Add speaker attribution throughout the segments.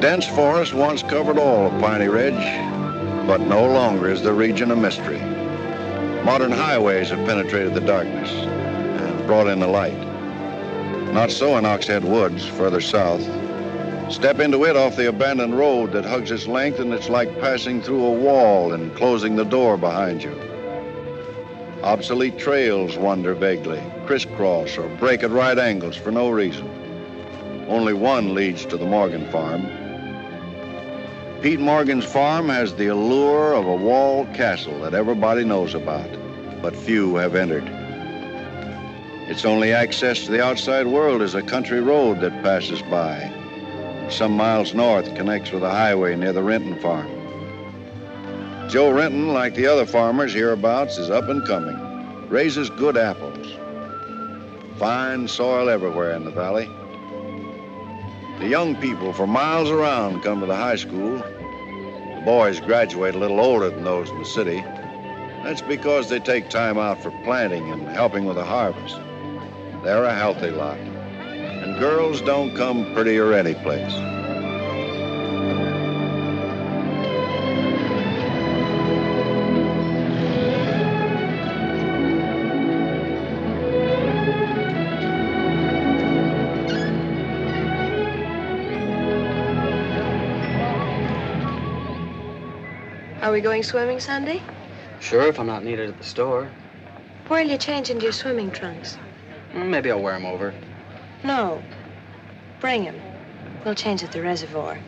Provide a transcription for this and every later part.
Speaker 1: Dense forest once covered all of Piney Ridge, but no longer is the region a mystery. Modern highways have penetrated the darkness and brought in the light. Not so in Oxhead Woods, further south. Step into it off the abandoned road that hugs its length, and it's like passing through a wall and closing the door behind you. Obsolete trails wander vaguely, crisscross or break at right angles for no reason. Only one leads to the Morgan farm. Pete Morgan's farm has the allure of a walled castle that everybody knows about, but few have entered. Its only access to the outside world is a country road that passes by. Some miles north connects with a highway near the Renton farm. Joe Renton, like the other farmers hereabouts, is up and coming, raises good apples. Fine soil everywhere in the valley. The young people for miles around come to the high school. The boys graduate a little older than those in the city. That's because they take time out for planting and helping with the harvest. They're a healthy lot. And girls don't come prettier any place.
Speaker 2: Are we going swimming Sunday?
Speaker 3: Sure, if I'm not needed at the store.
Speaker 2: Where'll you change into your swimming trunks?
Speaker 3: Maybe I'll wear them over.
Speaker 2: No. Bring him. We'll change at the reservoir.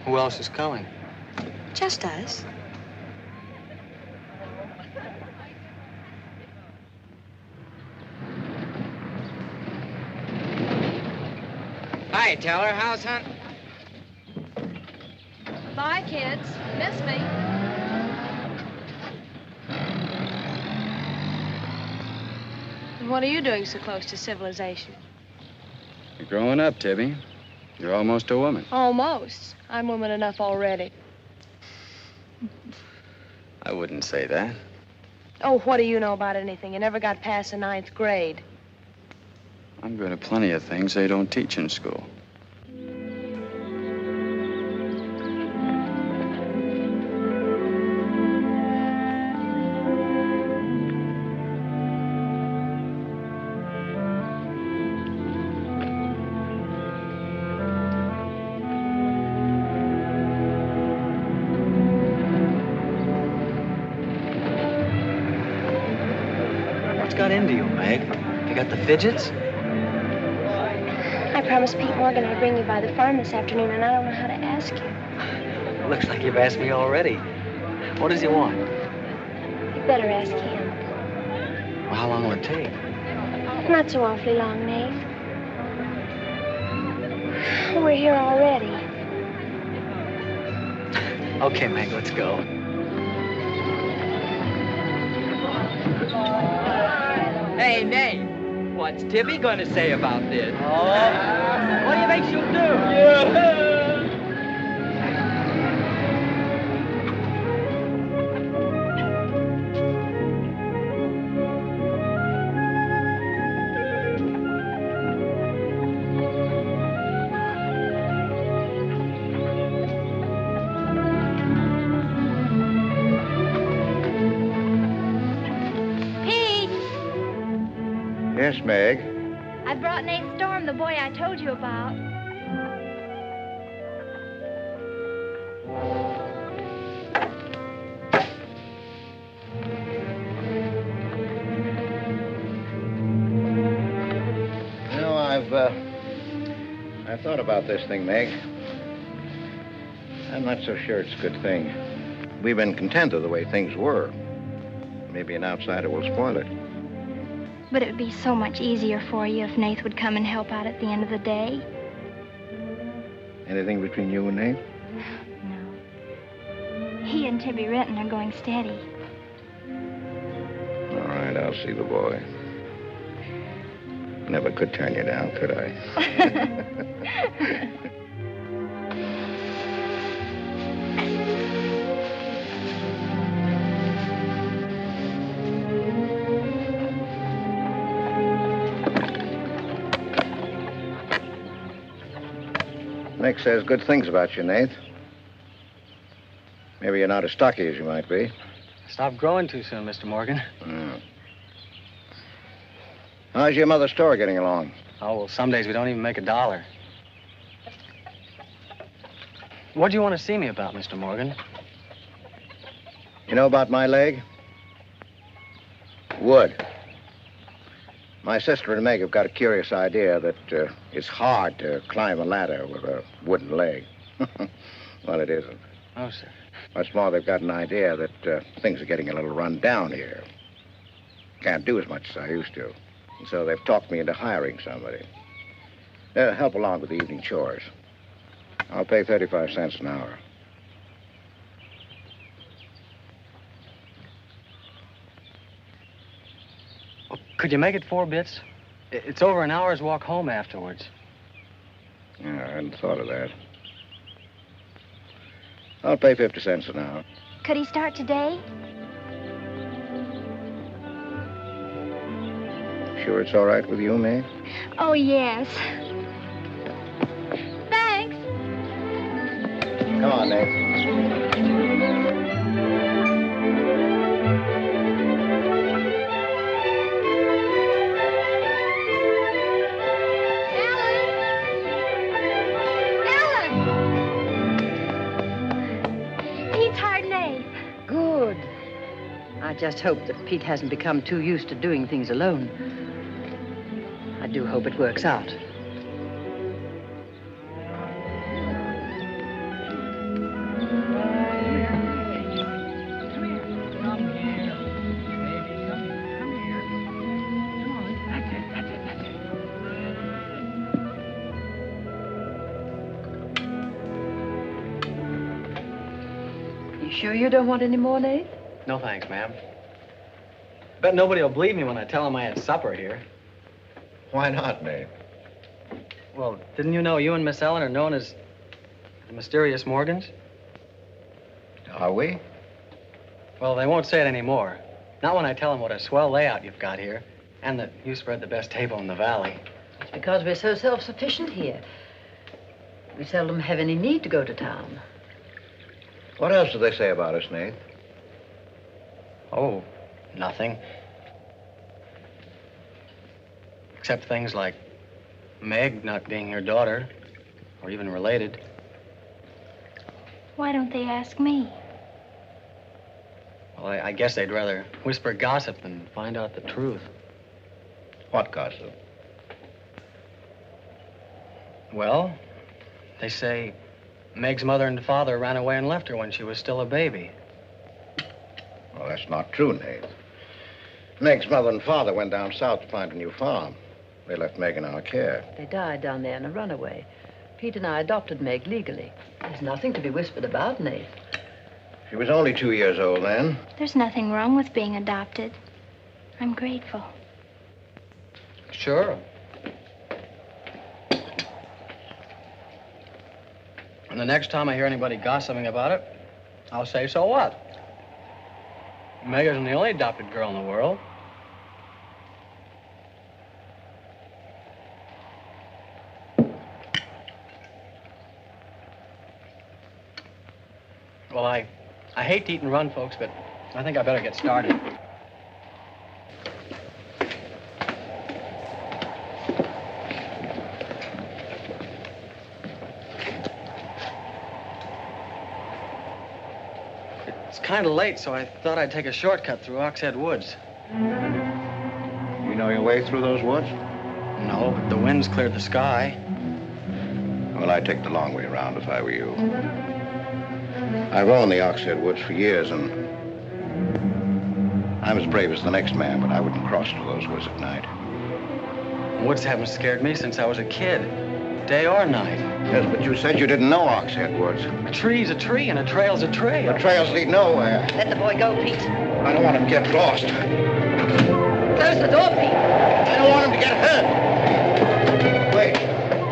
Speaker 3: Who else is coming?
Speaker 2: Just us.
Speaker 4: Hi, Teller. How's hunting?
Speaker 5: Bye, kids. Miss me.
Speaker 2: What are you doing so close to civilization?
Speaker 3: You're growing up, Tibby. You're almost a woman.
Speaker 2: Almost. I'm woman enough already.
Speaker 3: I wouldn't say that.
Speaker 2: Oh, what do you know about anything? You never got past the 9th grade.
Speaker 3: I'm good at plenty of things they don't teach in school. Fidgets?
Speaker 6: I promised Pete Morgan I'd bring you by the farm this afternoon, and I don't know how to ask you.
Speaker 3: Looks like you've asked me already. What does he want?
Speaker 6: You better ask him.
Speaker 3: Well, how long will it take?
Speaker 6: Not so awfully long, Nate. We're here already.
Speaker 3: Okay, Meg, let's go.
Speaker 4: Hey, Nate. What's Tibby going to say about this? Oh, what do you think she'll do? Yeah.
Speaker 1: Yes, Meg?
Speaker 6: I brought Nate Storm, the boy I told you about.
Speaker 1: You know, I've thought about this thing, Meg. I'm not so sure it's a good thing. We've been content with the way things were. Maybe an outsider will spoil it.
Speaker 6: But it would be so much easier for you if Nath would come and help out at the end of the day.
Speaker 1: Anything between you and Nate?
Speaker 6: No. He and Tibby Renton are going steady.
Speaker 1: All right, I'll see the boy. Never could turn you down, could I? Meg says good things about you, Nath. Maybe you're not as stocky as you might be.
Speaker 7: Stop growing too soon, Mr. Morgan.
Speaker 1: How's your mother's store getting along?
Speaker 7: Oh, well, some days we don't even make $1. What do you want to see me about, Mr. Morgan?
Speaker 1: You know about my leg? Wood. My sister and Meg have got a curious idea that it's hard to climb a ladder with a wooden leg. Well, it isn't.
Speaker 7: Oh, sir.
Speaker 1: What's more, they've got an idea that things are getting a little run down here. Can't do as much as I used to. And so they've talked me into hiring somebody. Help along with the evening chores. I'll pay 35 cents an hour.
Speaker 7: Could you make it 4 bits? It's over an hour's walk home afterwards.
Speaker 1: Yeah, I hadn't thought of that. I'll pay 50 cents an hour.
Speaker 6: Could he start today?
Speaker 1: Sure it's all right with you, Mae?
Speaker 6: Oh, yes. Thanks.
Speaker 1: Come on, Nate.
Speaker 8: I just hope that Pete hasn't become too used to doing things alone. I do hope it works out. You sure you don't want any more, Nate?
Speaker 7: No, thanks, ma'am. Bet nobody will believe me when I tell them I had supper here.
Speaker 1: Why not, Nate?
Speaker 7: Well, didn't you know you and Miss Ellen are known as the mysterious Morgans?
Speaker 1: Are we?
Speaker 7: Well, they won't say it anymore. Not when I tell them what a swell layout you've got here, and that you spread the best table in the valley.
Speaker 8: It's because we're so self-sufficient here. We seldom have any need to go to town.
Speaker 1: What else do they say about us, Nate?
Speaker 7: Oh, nothing. Except things like Meg not being your daughter, or even related.
Speaker 6: Why don't they ask me?
Speaker 7: Well, I guess they'd rather whisper gossip than find out the truth.
Speaker 1: What gossip?
Speaker 7: Well, they say Meg's mother and father ran away and left her when she was still a baby.
Speaker 1: Well, that's not true, Nate. Meg's mother and father went down south to find a new farm. They left Meg in our care.
Speaker 8: They died down there in a runaway. Pete and I adopted Meg legally. There's nothing to be whispered about, Nate.
Speaker 1: She was only 2 years old then.
Speaker 6: There's nothing wrong with being adopted. I'm grateful.
Speaker 7: Sure. And the next time I hear anybody gossiping about it, I'll say, so what? Meg isn't the only adopted girl in the world. Well, I hate to eat and run, folks, but I think I better get started. It's kind of late, so I thought I'd take a shortcut through Oxhead Woods.
Speaker 1: You know your way through those woods?
Speaker 7: No, but the wind's cleared the sky.
Speaker 1: Well, I'd take the long way around if I were you. I've owned the Oxhead Woods for years, and I'm as brave as the next man, but I wouldn't cross through those woods at night.
Speaker 7: Woods haven't scared me since I was a kid, day or night.
Speaker 1: Yes, but you said you didn't know Oxhead Woods.
Speaker 7: A tree's a tree, and a trail's a trail.
Speaker 1: The trails lead nowhere.
Speaker 8: Let the boy go, Pete.
Speaker 1: I don't want him to get lost.
Speaker 8: Close the door, Pete.
Speaker 1: I don't want him to get hurt. Wait.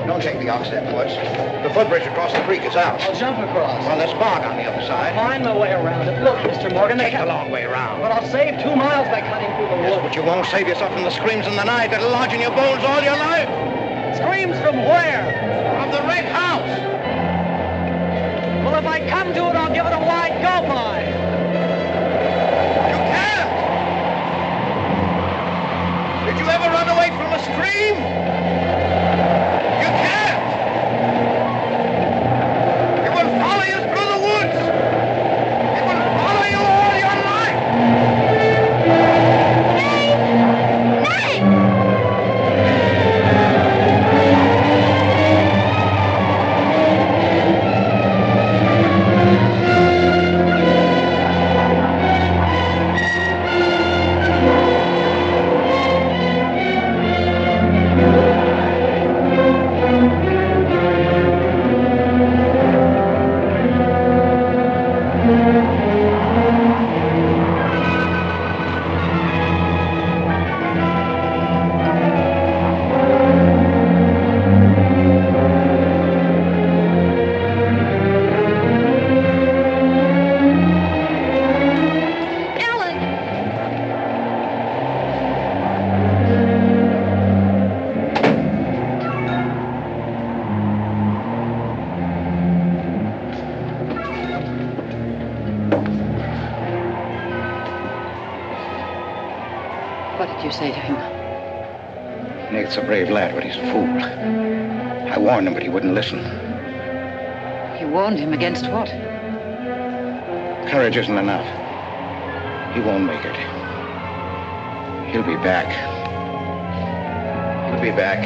Speaker 1: Don't take the Oxhead Woods. The footbridge across the creek is out.
Speaker 7: I'll jump across.
Speaker 1: Well, there's fog on the other side.
Speaker 7: I'll find my way around it. Look, Mr. Morgan,
Speaker 1: Take the long way around.
Speaker 7: But I'll save 2 miles by cutting through the woods.
Speaker 1: But you won't save yourself from the screams in the night that'll lodge in your bones all your life.
Speaker 7: Screams from where?
Speaker 1: From the red house.
Speaker 4: if I come to it, I'll give it a wide go by.
Speaker 1: You can't! Did you ever run away from a stream? You can't! It will follow you through the woods! It will follow you all your life!
Speaker 8: Say to him.
Speaker 9: Nate's a brave lad, but he's a fool. I warned him, but he wouldn't listen.
Speaker 8: You warned him against what?
Speaker 9: Courage isn't enough. He won't make it. He'll be back. He'll be back.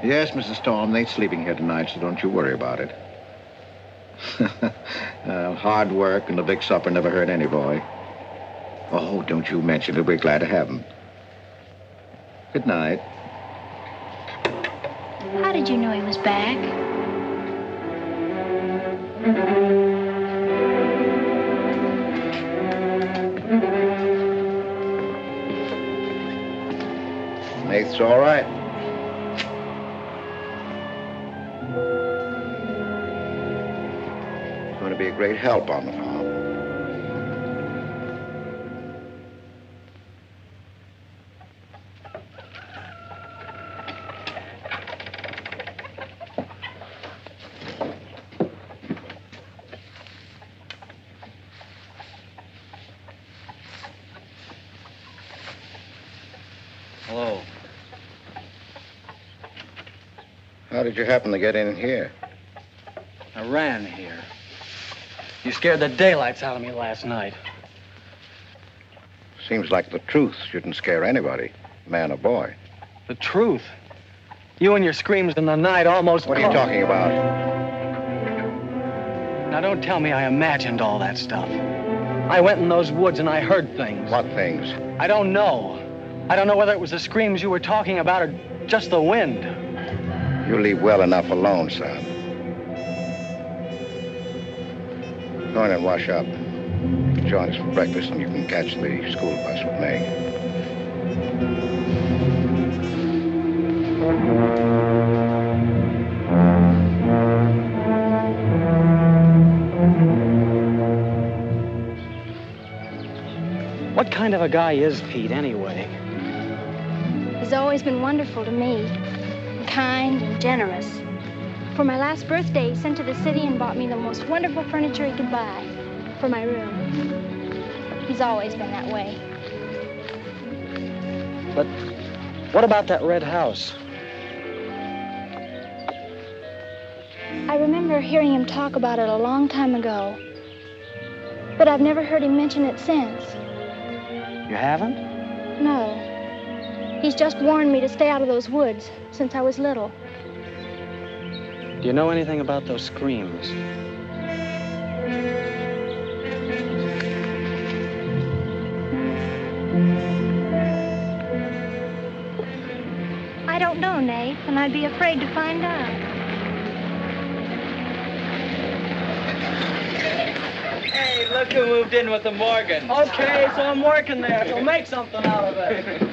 Speaker 1: Yes, Mrs. Storm, Nate's sleeping here tonight, so don't you worry about it. Hard work and a big supper never hurt any boy. Oh, don't you mention it. We're glad to have him. Good night.
Speaker 6: How did you know he was back?
Speaker 1: Nate's all right. It's going to be a great help on the farm.
Speaker 3: Hello.
Speaker 1: How did you happen to get in here?
Speaker 7: I ran here. You scared the daylights out of me last night.
Speaker 1: Seems like the truth shouldn't scare anybody, man or boy.
Speaker 7: The truth? You and your screams in the night almost...
Speaker 1: What are you talking about?
Speaker 7: Now, don't tell me I imagined all that stuff. I went in those woods and I heard things.
Speaker 1: What things?
Speaker 7: I don't know. I don't know whether it was the screams you were talking about or just the wind.
Speaker 1: You leave well enough alone, son. Go in and wash up. Join us for breakfast and you can catch the school bus with me.
Speaker 7: What kind of a guy is Pete, anyway?
Speaker 6: He's always been wonderful to me. Kind and generous. For my last birthday, he sent to the city and bought me the most wonderful furniture he could buy for my room. He's always been that way.
Speaker 7: But what about that red house?
Speaker 6: I remember hearing him talk about it a long time ago. But I've never heard him mention it since.
Speaker 7: You haven't?
Speaker 6: No. He's just warned me to stay out of those woods since I was little.
Speaker 7: Do you know anything about those screams?
Speaker 6: I don't know, Nate, and I'd be afraid to find out.
Speaker 4: Hey, look who moved in with the Morgans.
Speaker 7: Okay, so I'm working there, so make something out of it.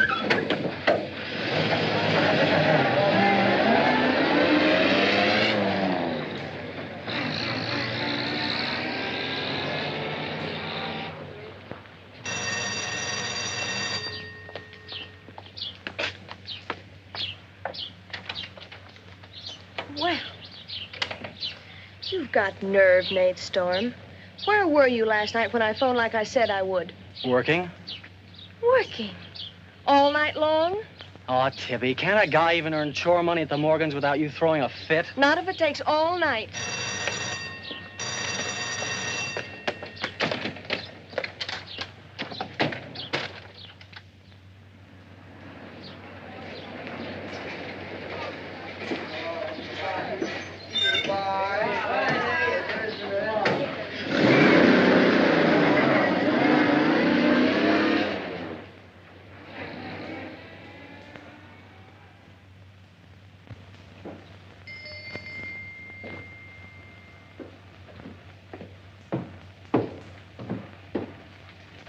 Speaker 2: Well, you've got nerve, Nate Storm. Where were you last night when I phoned like I said I would?
Speaker 7: Working?
Speaker 2: Working? All night long?
Speaker 7: Oh, Tibby, can't a guy even earn chore money at the Morgans without you throwing a fit?
Speaker 2: Not if it takes all night.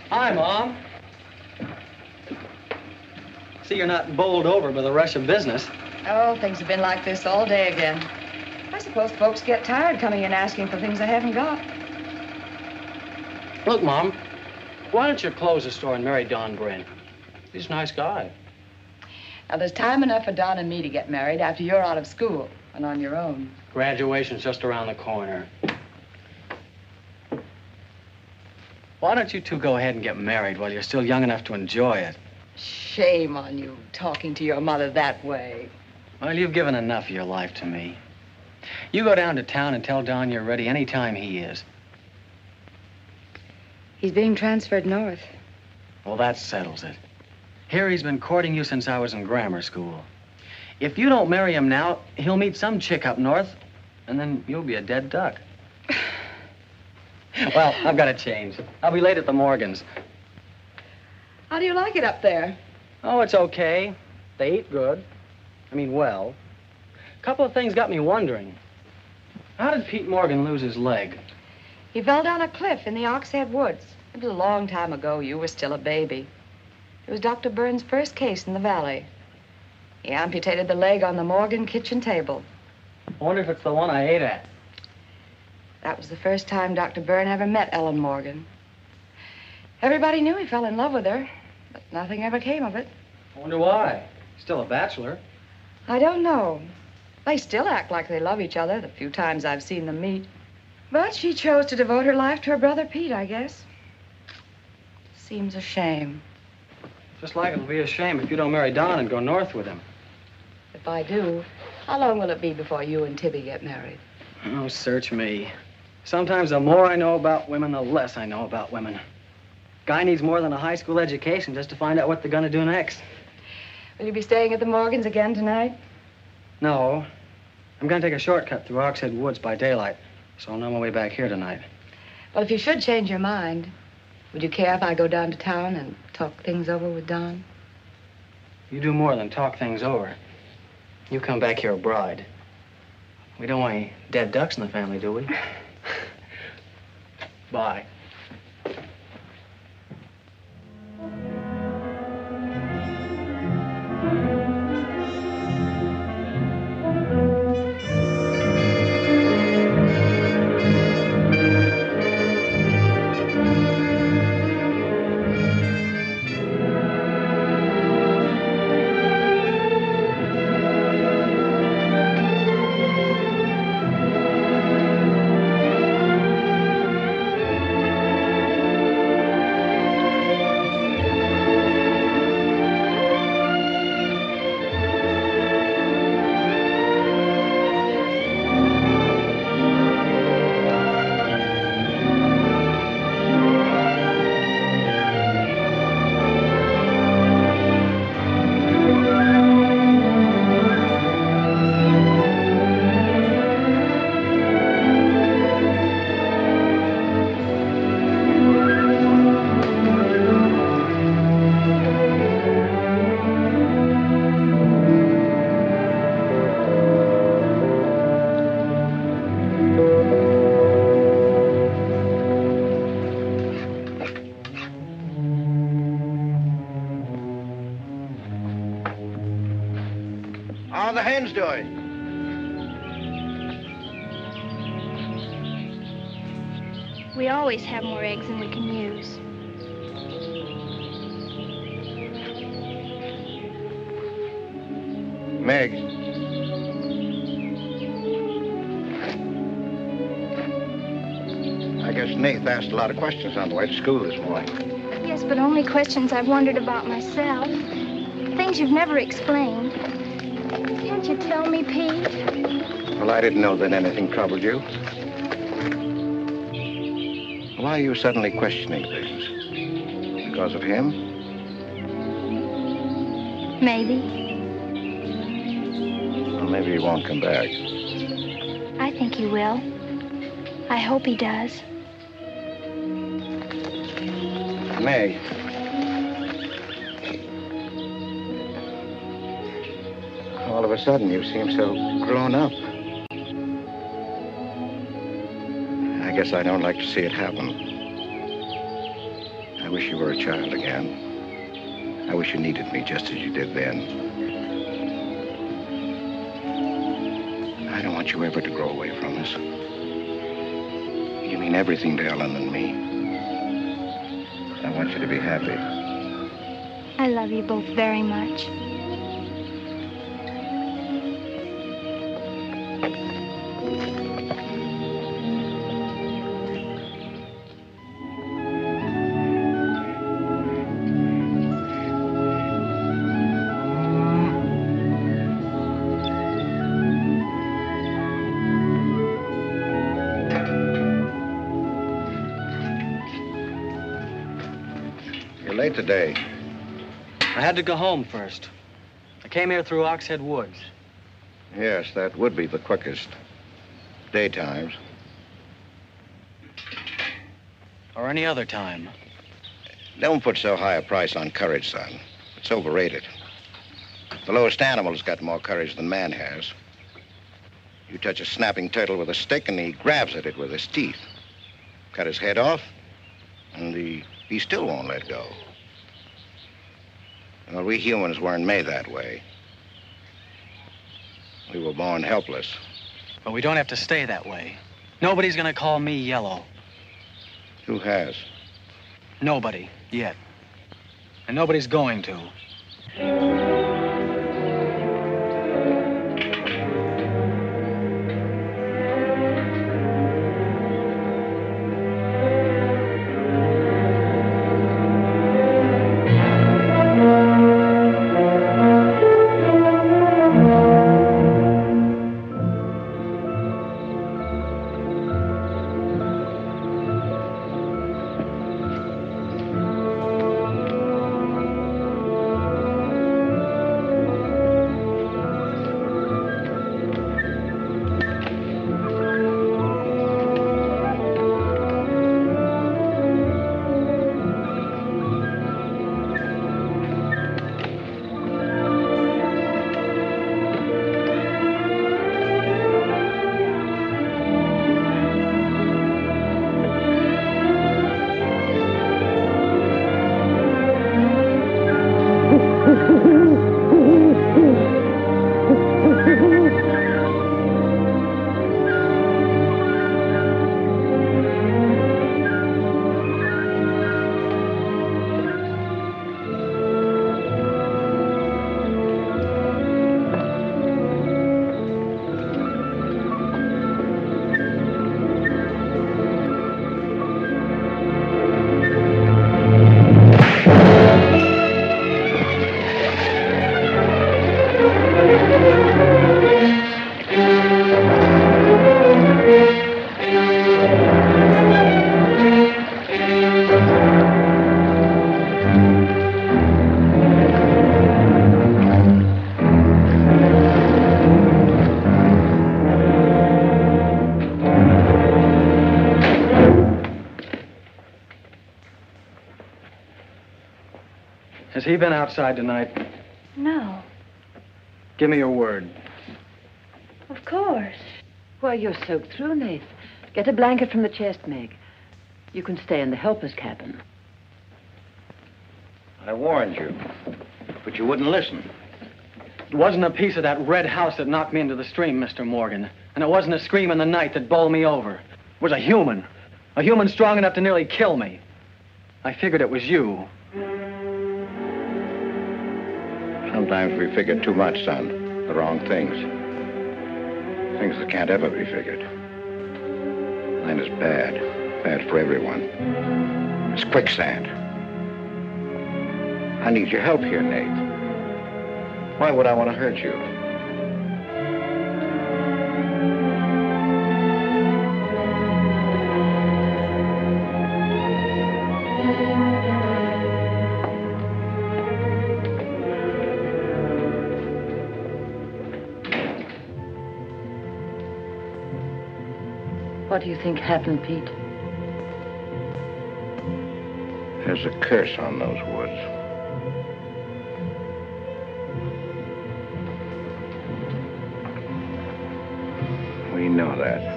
Speaker 7: Hi, Mom. See, you're not bowled over by the rush of business.
Speaker 8: Oh, things have been like this all day again. I suppose folks get tired coming in asking for things they haven't got.
Speaker 7: Look, Mom, why don't you close the store and marry Don Bryn? He's a nice guy.
Speaker 8: Now, there's time enough for Don and me to get married after you're out of school and on your own.
Speaker 7: Graduation's just around the corner. Why don't you two go ahead and get married while you're still young enough to enjoy it?
Speaker 8: Shame on you, talking to your mother that way.
Speaker 7: Well, you've given enough of your life to me. You go down to town and tell Don you're ready any time he is.
Speaker 8: He's being transferred north.
Speaker 7: Well, that settles it. Here he's been courting you since I was in grammar school. If you don't marry him now, he'll meet some chick up north, and then you'll be a dead duck. Well, I've got to change. I'll be late at the Morgans.
Speaker 8: How do you like it up there?
Speaker 7: Oh, it's okay. They eat good. I mean, well. A couple of things got me wondering. How did Pete Morgan lose his leg?
Speaker 8: He fell down a cliff in the Oxhead Woods. It was a long time ago. You were still a baby. It was Dr. Burns' first case in the valley. He amputated the leg on the Morgan kitchen table.
Speaker 7: I wonder if it's the one I ate at.
Speaker 8: That was the first time Dr. Byrne ever met Ellen Morgan. Everybody knew he fell in love with her, but nothing ever came of it.
Speaker 7: I wonder why. Still a bachelor.
Speaker 8: I don't know. They still act like they love each other the few times I've seen them meet. But she chose to devote her life to her brother Pete, I guess. Seems a shame.
Speaker 7: Just like it'll be a shame if you don't marry Don and go north with him.
Speaker 8: If I do, how long will it be before you and Tibby get married?
Speaker 7: Oh, search me. Sometimes the more I know about women, the less I know about women. Guy needs more than a high school education just to find out what they're gonna do next.
Speaker 8: Will you be staying at the Morgans again tonight?
Speaker 7: No. I'm gonna take a shortcut through Oxhead Woods by daylight, so I'll know my way back here tonight.
Speaker 8: Well, if you should change your mind, would you care if I go down to town and talk things over with Don?
Speaker 7: You do more than talk things over. You come back here a bride. We don't want any dead ducks in the family, do we? Bye.
Speaker 1: How are the hens doing?
Speaker 6: We always have more eggs than we can use.
Speaker 1: Meg. I guess Nath asked a lot of questions on the way to school this morning.
Speaker 6: Yes, but only questions I've wondered about myself. Things you've never explained. Can't you tell me, Pete?
Speaker 1: Well, I didn't know that anything troubled you. Why are you suddenly questioning things? Because of him?
Speaker 6: Maybe.
Speaker 1: Well, maybe he won't come back.
Speaker 6: I think he will. I hope he does.
Speaker 1: Meg. All of a sudden, you seem so grown up. I guess I don't like to see it happen. I wish you were a child again. I wish you needed me just as you did then. I don't want you ever to grow away from us. You mean everything to Ellen and me. I want you to be happy.
Speaker 6: I love you both very much.
Speaker 1: Late today.
Speaker 7: I had to go home first. I came here through Oxhead Woods.
Speaker 1: Yes, that would be the quickest. Daytimes.
Speaker 7: Or any other time.
Speaker 1: Don't put so high a price on courage, son. It's overrated. The lowest animal's got more courage than man has. You touch a snapping turtle with a stick and he grabs at it with his teeth. Cut his head off, and he still won't let go. Well, we humans weren't made that way. We were born helpless.
Speaker 7: But we don't have to stay that way. Nobody's gonna call me yellow.
Speaker 1: Who has?
Speaker 7: Nobody, yet. And nobody's going to. Has he been outside tonight?
Speaker 8: No.
Speaker 7: Give me your word.
Speaker 8: Of course.
Speaker 10: Why, you're soaked through, Nath. Get a blanket from the chest, Meg. You can stay in the helper's cabin.
Speaker 9: I warned you, but you wouldn't listen.
Speaker 7: It wasn't a piece of that red house that knocked me into the stream, Mr. Morgan. And it wasn't a scream in the night that bowled me over. It was a human strong enough to nearly kill me. I figured it was you.
Speaker 9: Sometimes we figure too much, son. The wrong things. Things that can't ever be figured. Mine is bad. Bad for everyone. It's quicksand. I need your help here, Nath. Why would I want to hurt you?
Speaker 10: What do you think happened, Pete?
Speaker 9: There's a curse on those woods. We know that.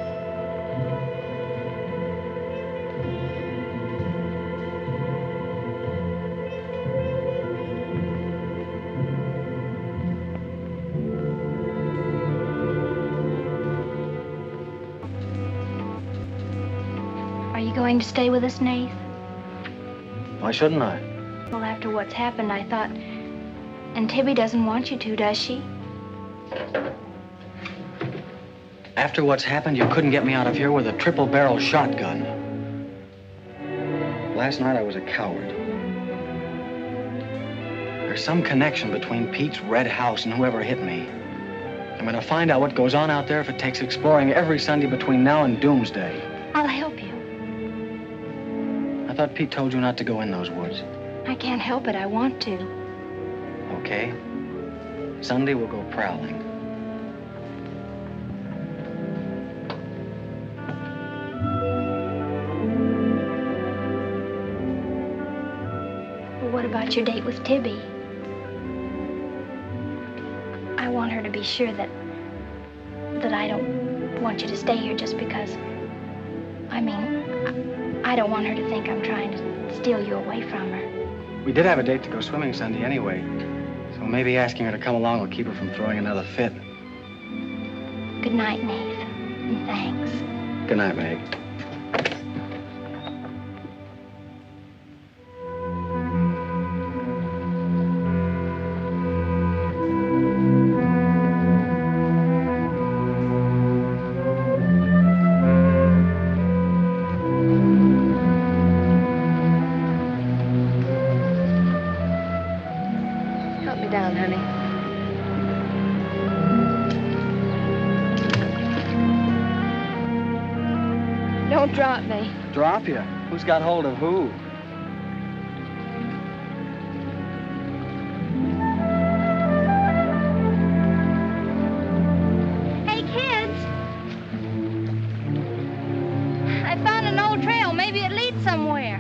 Speaker 6: Are you going to stay with us, Nath?
Speaker 7: Why shouldn't I?
Speaker 6: Well, after what's happened, I thought... And Tibby doesn't want you to, does she?
Speaker 7: After what's happened, you couldn't get me out of here with a triple-barrel shotgun. Last night, I was a coward. There's some connection between Pete's red house and whoever hit me. I'm gonna find out what goes on out there if it takes exploring every Sunday between now and doomsday.
Speaker 6: I'll help you.
Speaker 7: I thought Pete told you not to go in those woods.
Speaker 6: I can't help it. I want to.
Speaker 7: Okay. Sunday, we'll go prowling.
Speaker 6: Well, what about your date with Tibby? I want her to be sure that I don't want you to stay here just because... I don't want her to think I'm trying to steal you away from her.
Speaker 7: We did have a date to go swimming Sunday anyway, so maybe asking her to come along will keep her from throwing another fit.
Speaker 6: Good night, Nath. Thanks.
Speaker 7: Good night, Meg.
Speaker 2: Help me down, honey. Don't drop me.
Speaker 7: Drop you? Who's got hold of who?
Speaker 6: Hey, kids. I found an old trail. Maybe it leads somewhere.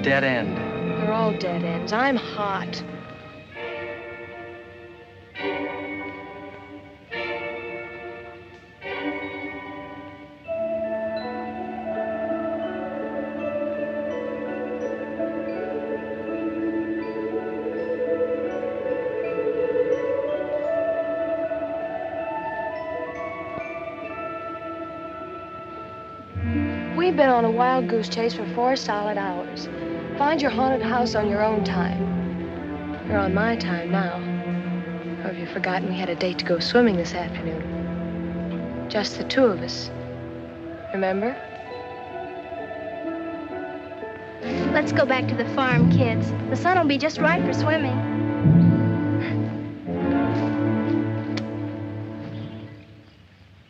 Speaker 7: Dead end.
Speaker 2: They're all dead ends. I'm hot. We've been on a wild goose chase for 4 solid hours. Find your haunted house on your own time. You're on my time now. Or have you forgotten we had a date to go swimming this afternoon? Just the 2 of us. Remember?
Speaker 6: Let's go back to the farm, kids. The sun will be just right for swimming.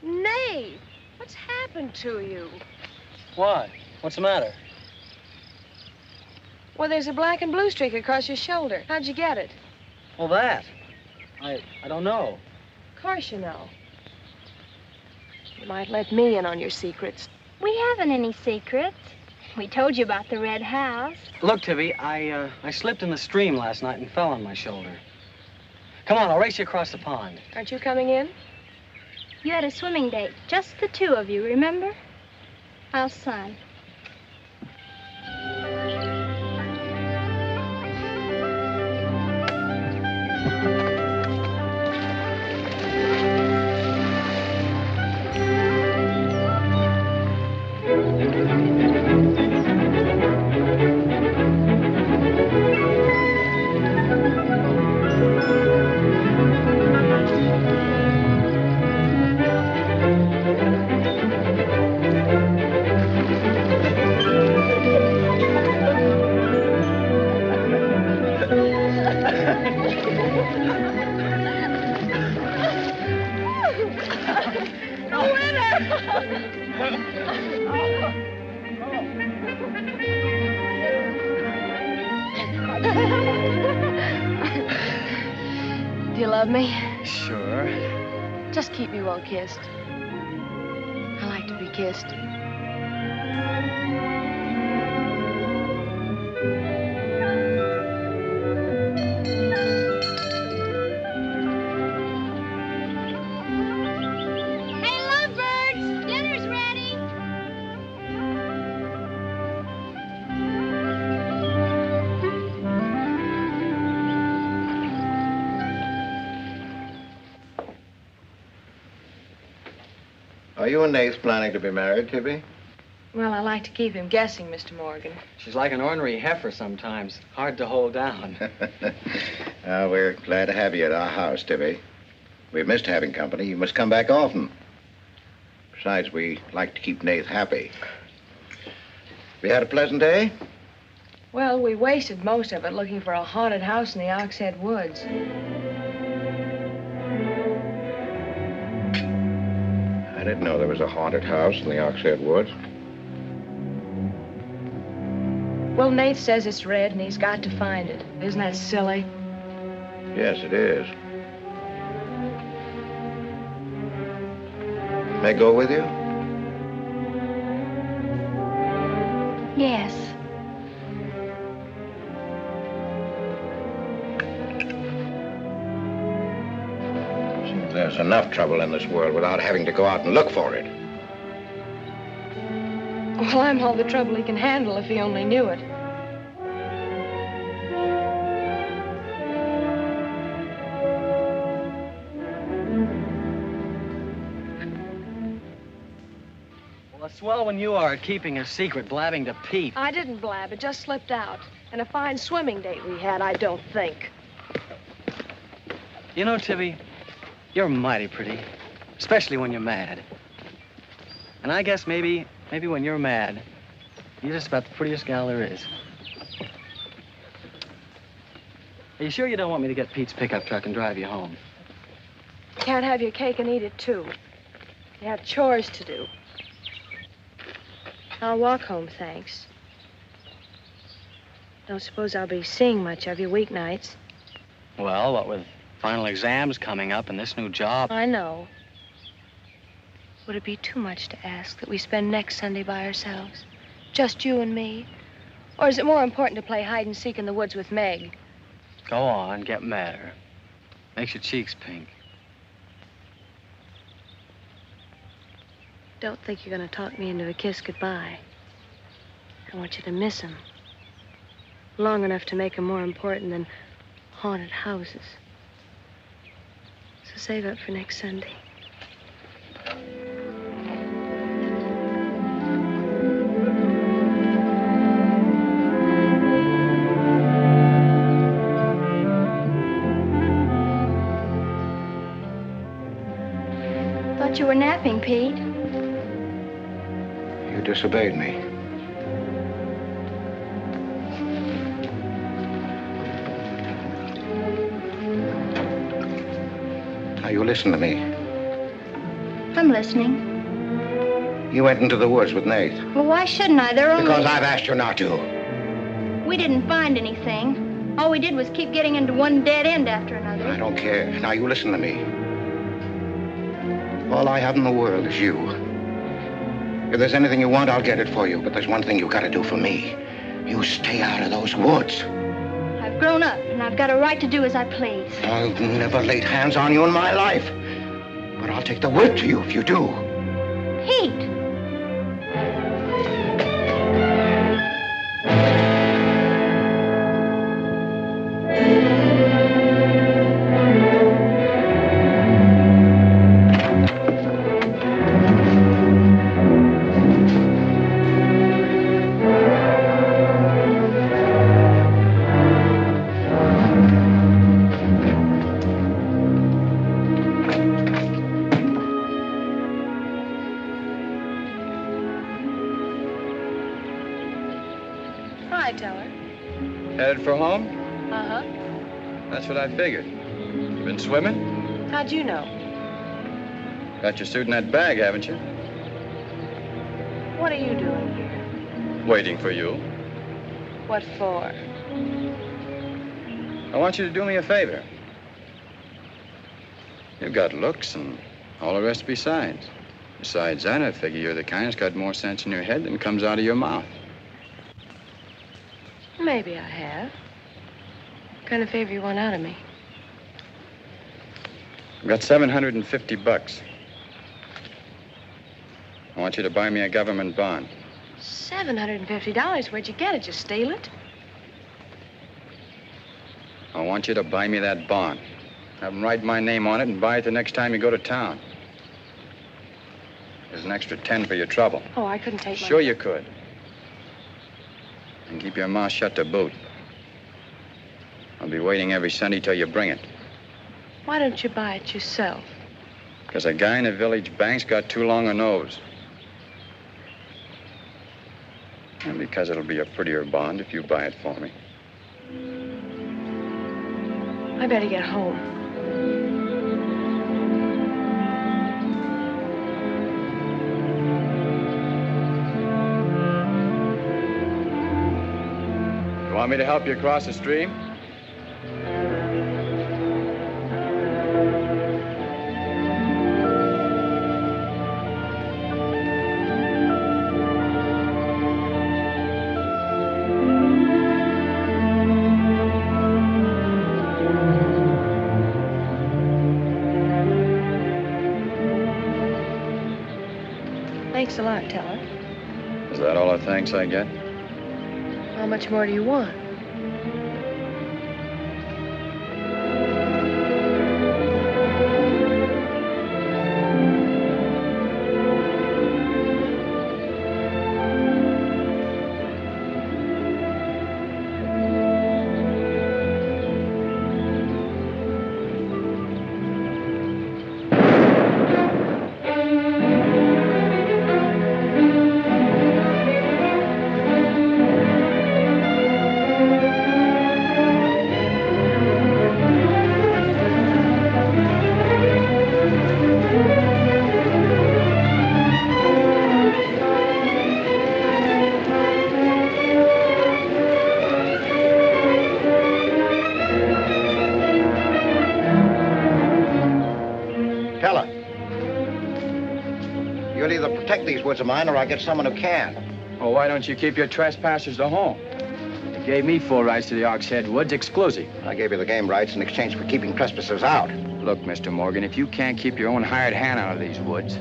Speaker 2: Nate, what's happened to you?
Speaker 7: What? What's the matter?
Speaker 2: Well, there's a black and blue streak across your shoulder. How'd you get it?
Speaker 7: Well, that. I don't know.
Speaker 2: Of course you know. You might let me in on your secrets.
Speaker 6: We haven't any secrets. We told you about the red house.
Speaker 7: Look, Tibby, I slipped in the stream last night and fell on my shoulder. Come on, I'll race you across the pond.
Speaker 2: Aren't you coming in?
Speaker 6: You had a swimming date. Just the 2 of you, remember? How's Son?
Speaker 2: Do you love me?
Speaker 7: Sure.
Speaker 2: Just keep me well kissed. I like to be kissed.
Speaker 6: Hey, lovebirds! Dinner's ready!
Speaker 9: Are you and Nath planning to be married, Tibby?
Speaker 2: Well, I like to keep him guessing, Mr. Morgan.
Speaker 7: She's like an ornery heifer sometimes. Hard to hold down.
Speaker 9: We're glad to have you at our house, Tibby. We've missed having company. You must come back often. Besides, we like to keep Nath happy. We had a pleasant day?
Speaker 2: Well, we wasted most of it looking for a haunted house in the Oxhead Woods.
Speaker 9: I didn't know there was a haunted house in the Oxhead Woods.
Speaker 2: Well, Nath says it's red and he's got to find it. Isn't that silly?
Speaker 9: Yes, it is. May I go with you?
Speaker 6: Yes.
Speaker 9: There's enough trouble in this world without having to go out and look for it.
Speaker 2: Well, I'm all the trouble he can handle if he only knew it.
Speaker 7: Well, swell when you are at keeping a secret, blabbing to Pete.
Speaker 2: I didn't blab. It just slipped out. And a fine swimming date we had, I don't think.
Speaker 7: You know, Tibby, you're mighty pretty, especially when you're mad. And I guess maybe when you're mad, you're just about the prettiest gal there is. Are you sure you don't want me to get Pete's pickup truck and drive you home?
Speaker 2: You can't have your cake and eat it, too. You have chores to do. I'll walk home, thanks. Don't suppose I'll be seeing much of you weeknights.
Speaker 7: Well, what with final exams coming up and this new job.
Speaker 2: I know. Would it be too much to ask that we spend next Sunday by ourselves? Just you and me? Or is it more important to play hide and seek in the woods with Meg?
Speaker 7: Go on, get madder. Makes your cheeks pink.
Speaker 2: Don't think you're going to talk me into a kiss goodbye. I want you to miss him. Long enough to make him more important than haunted houses. So save up for next Sunday.
Speaker 6: Thought you were napping, Pete.
Speaker 9: You disobeyed me. Now, you listen to me.
Speaker 6: I'm listening.
Speaker 9: You went into the woods with Nath.
Speaker 6: Well, why shouldn't I? They're only...
Speaker 9: Because I've asked you not to.
Speaker 6: We didn't find anything. All we did was keep getting into one dead end after another.
Speaker 9: I don't care. Now, you listen to me. All I have in the world is you. If there's anything you want, I'll get it for you. But there's one thing you gotta do for me. You stay out of those woods.
Speaker 6: I've grown up, and I've got a right to do as I please.
Speaker 9: I've never laid hands on you in my life. But I'll take the word to you if you do.
Speaker 6: Pete!
Speaker 3: Headed for home?
Speaker 2: Uh-huh.
Speaker 3: That's what I figured. You been swimming?
Speaker 2: How'd you know?
Speaker 3: Got your suit in that bag, haven't you?
Speaker 2: What are you doing here?
Speaker 3: Waiting for you.
Speaker 2: What for?
Speaker 3: I want you to do me a favor. You've got looks and all the rest besides. Besides that, I figure you're the kind that's got more sense in your head than comes out of your mouth.
Speaker 2: Maybe I have. What kind of favor you want out of me?
Speaker 3: I've got $750. I want you to buy me a government bond.
Speaker 2: $750? Where'd you get it? Just steal it?
Speaker 3: I want you to buy me that bond. Have them write my name on it and buy it the next time you go to town. There's an extra 10 for your trouble.
Speaker 2: Oh, I couldn't take my...
Speaker 3: Sure you could. And keep your mouth shut to boot. I'll be waiting every Sunday till you bring it.
Speaker 2: Why don't you buy it yourself?
Speaker 3: Because a guy in a village bank's got too long a nose. And because it'll be a prettier bond if you buy it for me.
Speaker 2: I better get home.
Speaker 3: You want me to help you across the stream?
Speaker 2: Thanks a lot, Teller.
Speaker 3: Is that all the thanks I get?
Speaker 2: How much more do you want?
Speaker 9: These woods of mine, or I get someone who can.
Speaker 3: Well, why don't you keep your trespassers to home? You gave me full rights to the Ox Head Woods, exclusive.
Speaker 9: I gave you the game rights in exchange for keeping trespassers out.
Speaker 3: Look, Mr. Morgan, if you can't keep your own hired hand out of these woods,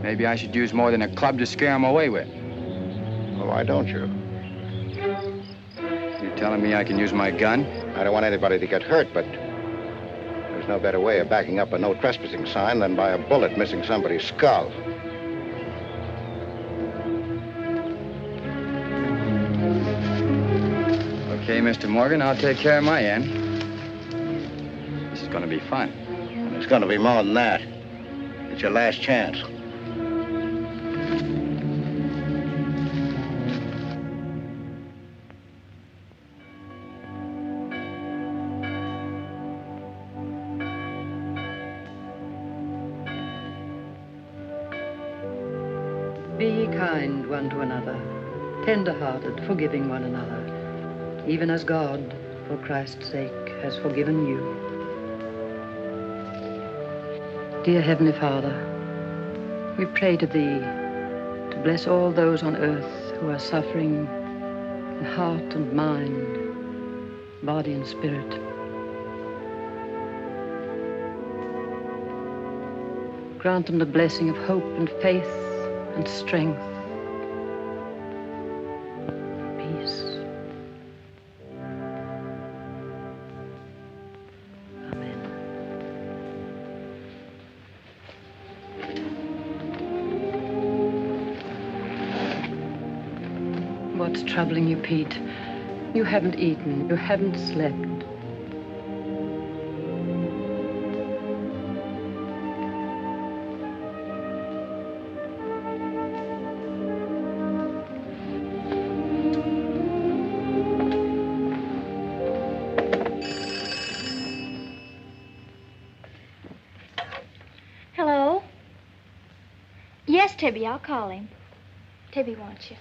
Speaker 3: maybe I should use more than a club to scare them away with.
Speaker 9: Well, why don't you?
Speaker 3: You telling me I can use my gun?
Speaker 9: I don't want anybody to get hurt, but there's no better way of backing up a no trespassing sign than by a bullet missing somebody's skull.
Speaker 3: Okay, Mr. Morgan, I'll take care of my end. This is going to be fun.
Speaker 9: And it's going to be more than that. It's your last chance.
Speaker 10: Be ye kind one to another, tender-hearted, forgiving one another, even as God, for Christ's sake, has forgiven you. Dear Heavenly Father, we pray to Thee to bless all those on earth who are suffering in heart and mind, body and spirit. Grant them the blessing of hope and faith and strength. What's troubling you, Pete? You haven't eaten. You haven't slept.
Speaker 6: Hello? Yes, Tibby, I'll call him. Tibby wants you.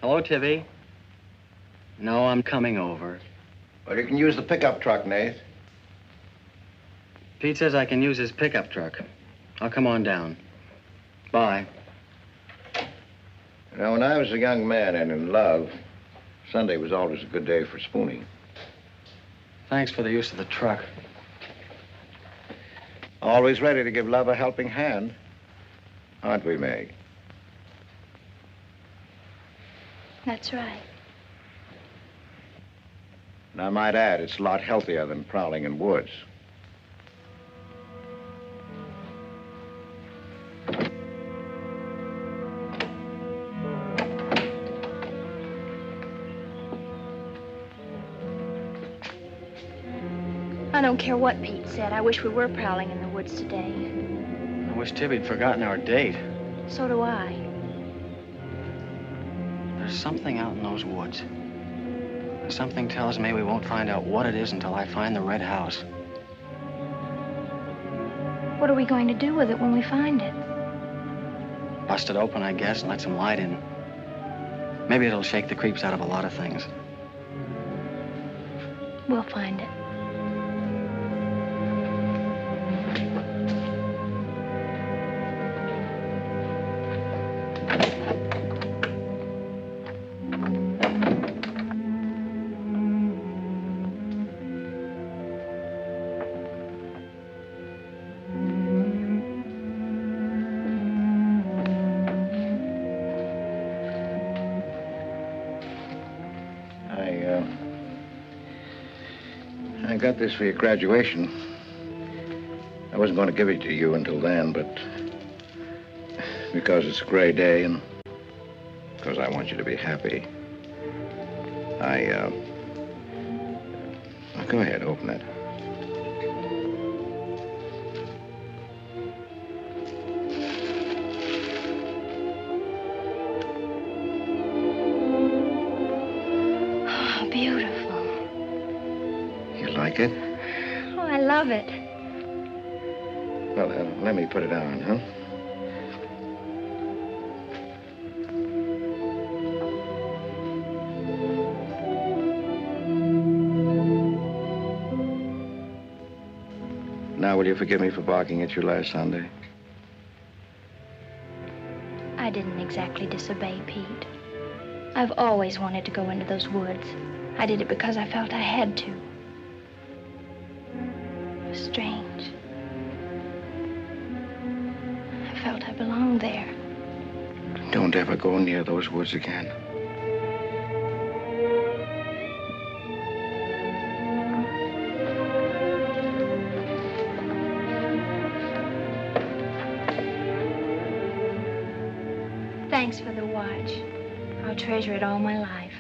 Speaker 7: Hello, Tibby. No, I'm coming over.
Speaker 9: Well, you can use the pickup truck, Nath.
Speaker 7: Pete says I can use his pickup truck. I'll come on down. Bye.
Speaker 9: You know, when I was a young man and in love, Sunday was always a good day for spooning.
Speaker 7: Thanks for the use of the truck.
Speaker 9: Always ready to give love a helping hand. Aren't we, Meg?
Speaker 6: That's right.
Speaker 9: And I might add, it's a lot healthier than prowling in woods.
Speaker 6: I don't care what Pete said. I wish we were prowling in the woods today.
Speaker 7: I wish Tibby'd forgotten our date.
Speaker 6: So do I.
Speaker 7: There's something out in those woods. Something tells me we won't find out what it is until I find the red house.
Speaker 6: What are we going to do with it when we find it?
Speaker 7: Bust it open, I guess, and let some light in. Maybe it'll shake the creeps out of a lot of things.
Speaker 6: We'll find it.
Speaker 9: I got this for your graduation. I wasn't going to give it to you until then, but because it's a gray day and because I want you to be happy, go ahead, open it.
Speaker 6: Oh, beautiful.
Speaker 9: Like it?
Speaker 6: Oh, I love it.
Speaker 9: Well, let me put it on, huh? Now, will you forgive me for barking at you last Sunday?
Speaker 6: I didn't exactly disobey Pete. I've always wanted to go into those woods. I did it because I felt I had to. Strange. I felt I belonged there.
Speaker 9: Don't ever go near those woods again.
Speaker 6: Thanks for the watch. I'll treasure it all my life.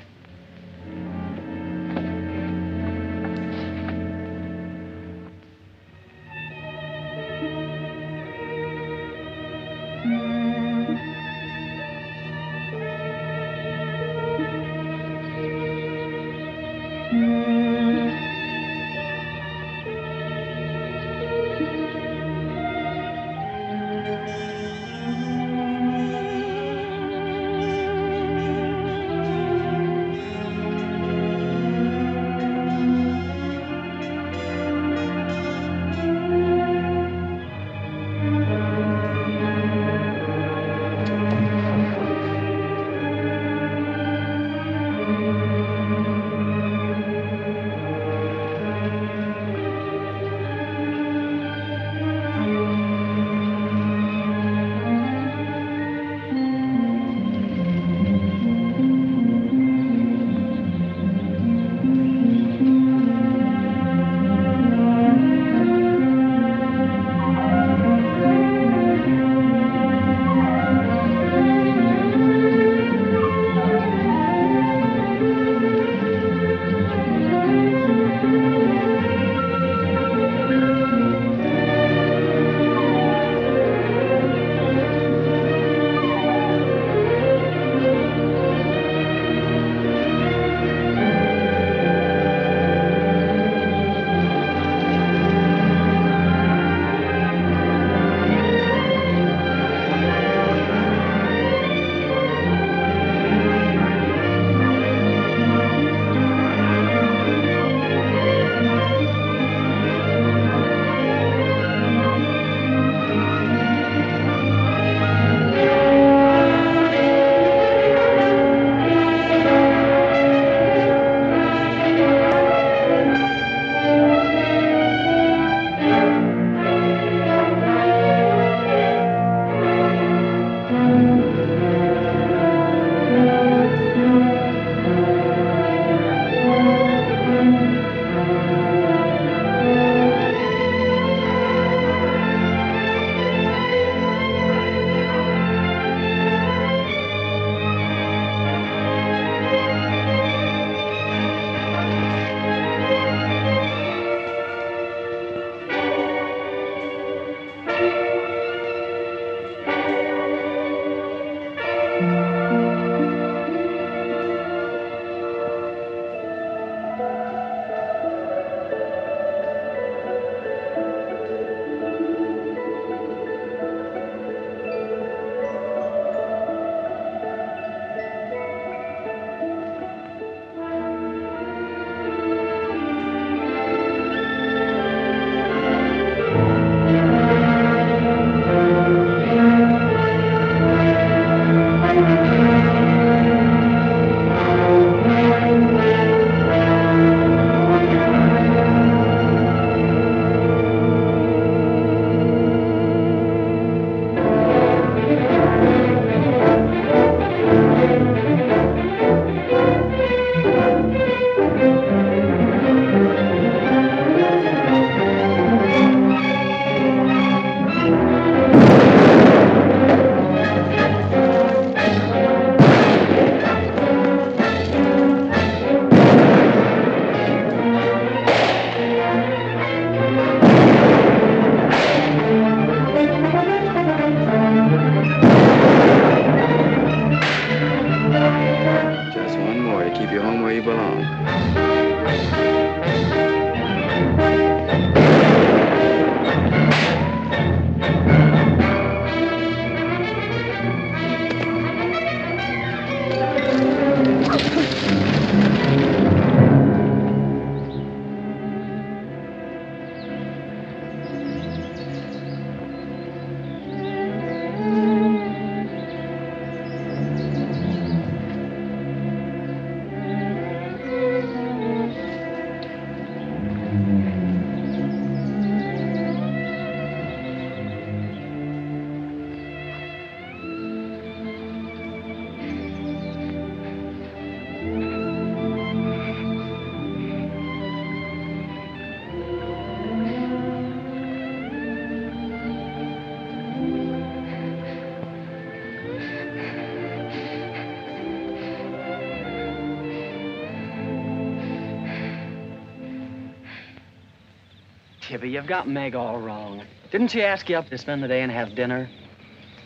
Speaker 7: Tibby, you've got Meg all wrong. Didn't she ask you up to spend the day and have dinner?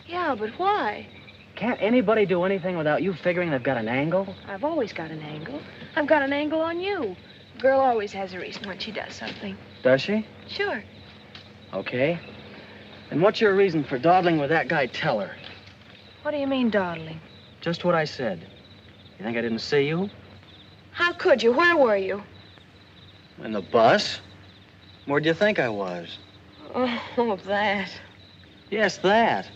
Speaker 2: Yeah, but why?
Speaker 7: Can't anybody do anything without you figuring they've got an angle?
Speaker 2: I've always got an angle. I've got an angle on you. A girl always has a reason when she does something.
Speaker 7: Does she?
Speaker 2: Sure.
Speaker 7: Okay. And what's your reason for dawdling with that guy Teller?
Speaker 2: What do you mean, dawdling?
Speaker 7: Just what I said. You think I didn't see you?
Speaker 2: How could you? Where were you?
Speaker 7: In the bus? Where'd you think I was?
Speaker 2: Oh, that.
Speaker 7: Yes, that.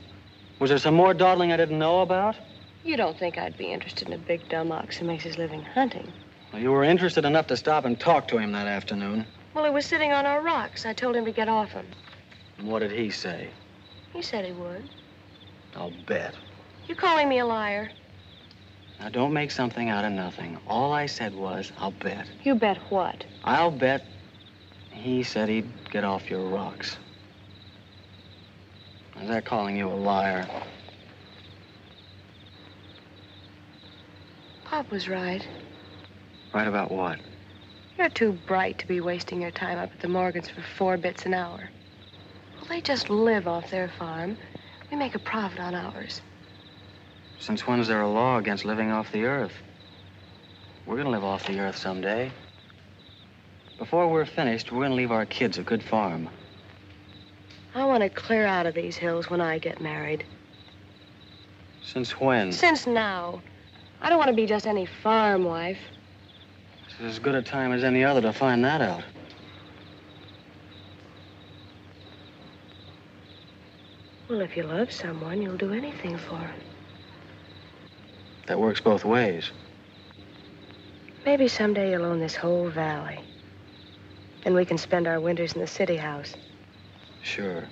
Speaker 7: Was there some more dawdling I didn't know about?
Speaker 2: You don't think I'd be interested in a big dumb ox who makes his living hunting?
Speaker 7: Well, you were interested enough to stop and talk to him that afternoon.
Speaker 2: Well, he was sitting on our rocks. I told him to get off them.
Speaker 7: And what did he say?
Speaker 2: He said he would.
Speaker 7: I'll bet.
Speaker 2: You calling me a liar?
Speaker 7: Now, don't make something out of nothing. All I said was, I'll bet.
Speaker 2: You bet what?
Speaker 7: I'll bet he said he'd get off your rocks. Is that calling you a liar?
Speaker 2: Pop was right.
Speaker 7: Right about what?
Speaker 2: You're too bright to be wasting your time up at the Morgans for 4 bits an hour. Well, they just live off their farm. We make a profit on ours.
Speaker 7: Since when's there a law against living off the earth? We're gonna live off the earth someday. Before we're finished, we're gonna leave our kids a good farm.
Speaker 2: I want to clear out of these hills when I get married.
Speaker 7: Since when?
Speaker 2: Since now. I don't want to be just any farm wife.
Speaker 7: This is as good a time as any other to find that out.
Speaker 2: Well, if you love someone, you'll do anything for him.
Speaker 7: That works both ways.
Speaker 2: Maybe someday you'll own this whole valley. And we can spend our winters in the city house.
Speaker 7: Sure.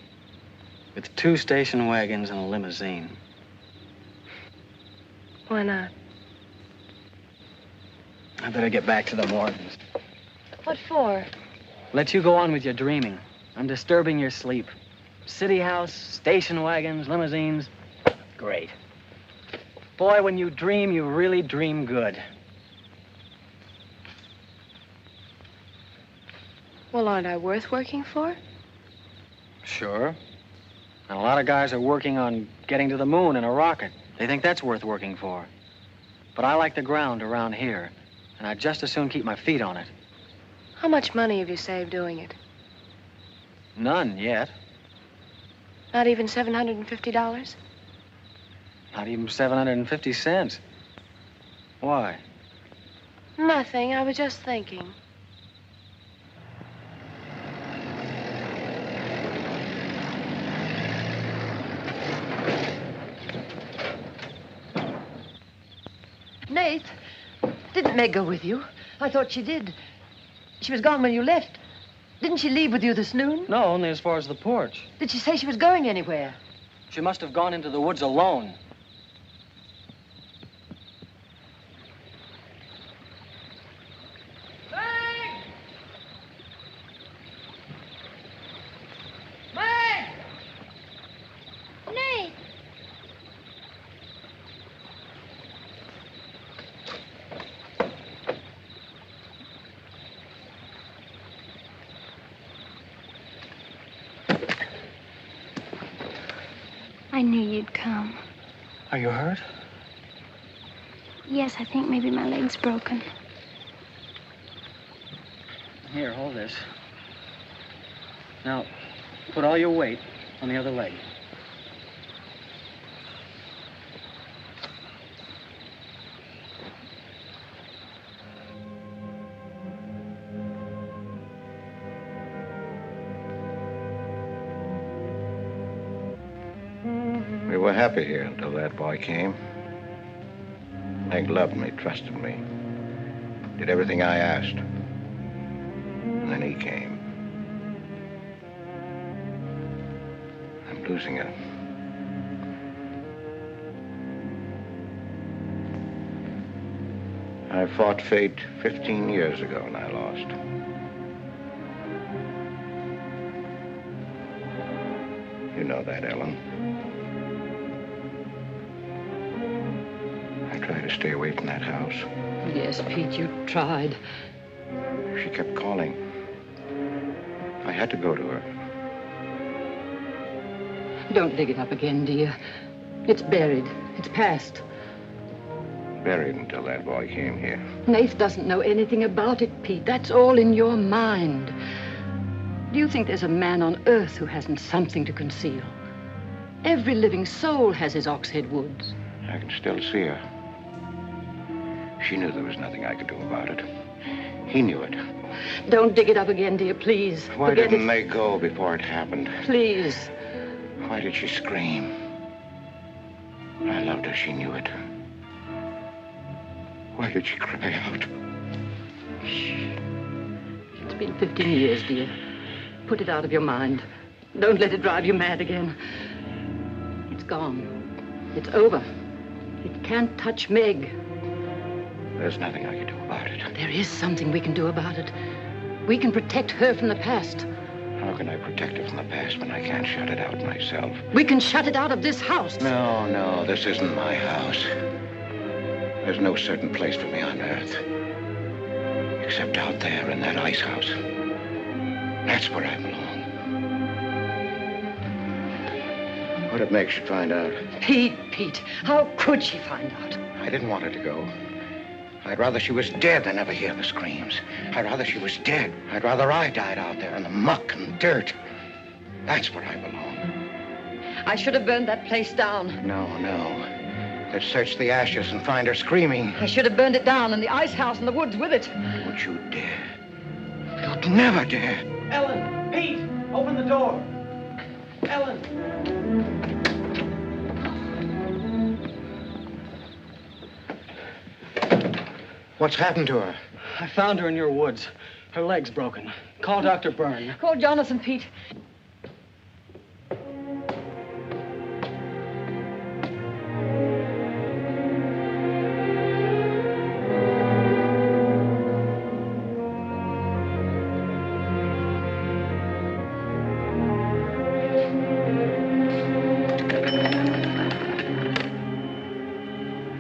Speaker 7: With 2 station wagons and a limousine.
Speaker 2: Why not?
Speaker 7: I better get back to the Morgans.
Speaker 2: What for?
Speaker 7: Let you go on with your dreaming. I'm disturbing your sleep. City house, station wagons, limousines. Great. Boy, when you dream, you really dream good.
Speaker 2: Well, aren't I worth working for?
Speaker 7: Sure. And a lot of guys are working on getting to the moon in a rocket. They think that's worth working for. But I like the ground around here, and I'd just as soon keep my feet on it.
Speaker 2: How much money have you saved doing it?
Speaker 7: None yet.
Speaker 2: Not even $750?
Speaker 7: Not even 750 cents. Why?
Speaker 2: Nothing. I was just thinking.
Speaker 11: Nath, didn't Meg go with you? I thought she did. She was gone when you left. Didn't she leave with you this noon?
Speaker 7: No, only as far as the porch.
Speaker 11: Did she say she was going anywhere?
Speaker 7: She must have gone into the woods alone.
Speaker 6: I knew you'd come.
Speaker 7: Are you hurt?
Speaker 6: Yes, I think maybe my leg's broken.
Speaker 7: Here, hold this. Now, put all your weight on the other leg.
Speaker 9: We were happy here until that boy came. Meg loved me, trusted me, did everything I asked. And then he came. I'm losing her. I fought fate 15 years ago and I lost. You know that, Ellen. I tried to stay away from that house.
Speaker 11: Yes, Pete, you tried.
Speaker 9: She kept calling. I had to go to her.
Speaker 10: Don't dig it up again, dear. It's buried. It's past.
Speaker 9: Buried until that boy came here.
Speaker 10: Nath doesn't know anything about it, Pete. That's all in your mind. Do you think there's a man on earth who hasn't something to conceal? Every living soul has his Oxhead Woods.
Speaker 9: I can still see her. She knew there was nothing I could do about it. He knew it.
Speaker 10: Don't dig it up again, dear, please.
Speaker 9: Why didn't they go before it happened?
Speaker 10: Please.
Speaker 9: Why did she scream? I loved her. She knew it. Why did she cry out?
Speaker 10: Shh. It's been 15 years, dear. Put it out of your mind. Don't let it drive you mad again. It's gone. It's over. It can't touch Meg.
Speaker 9: There's nothing I can do about it.
Speaker 10: There is something we can do about it. We can protect her from the past.
Speaker 9: How can I protect her from the past when I can't shut it out myself?
Speaker 10: We can shut it out of this house.
Speaker 9: No, this isn't my house. There's no certain place for me on Earth. Except out there in that ice house. That's where I belong. What if Meg should find out?
Speaker 10: Pete, how could she find out?
Speaker 9: I didn't want her to go. I'd rather she was dead than ever hear the screams. I'd rather she was dead. I'd rather I died out there in the muck and dirt. That's where I belong.
Speaker 10: I should have burned that place down.
Speaker 9: No. They'd search the ashes and find her screaming.
Speaker 10: I should have burned it down and the ice house in the woods with it.
Speaker 9: Don't you dare. You'd never dare.
Speaker 7: Ellen, Pete, open the door. Ellen.
Speaker 9: What's happened to her?
Speaker 7: I found her in your woods. Her leg's broken. Call Dr. Byrne.
Speaker 10: Call Jonathan, Pete.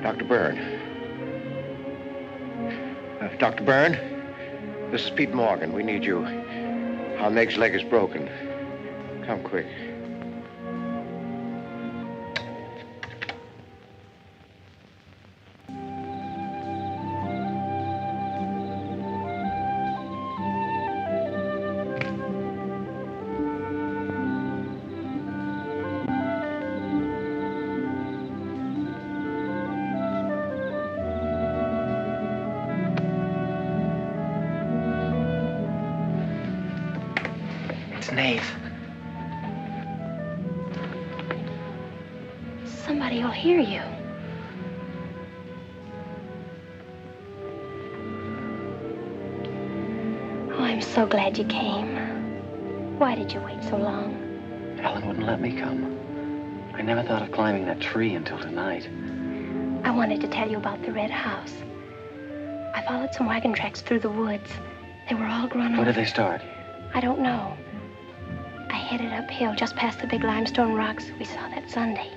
Speaker 9: Dr. Byrne. Dr. Byrne, this is Pete Morgan. We need you. Our Meg's leg is broken. Come quick.
Speaker 7: Nath.
Speaker 6: Somebody will hear you. Oh, I'm so glad you came. Why did you wait so long?
Speaker 7: Ellen wouldn't let me come. I never thought of climbing that tree until tonight.
Speaker 6: I wanted to tell you about the red house. I followed some wagon tracks through the woods. They were all grown over.
Speaker 7: Where did they start?
Speaker 6: I don't know. I headed uphill just past the big limestone rocks we saw that Sunday.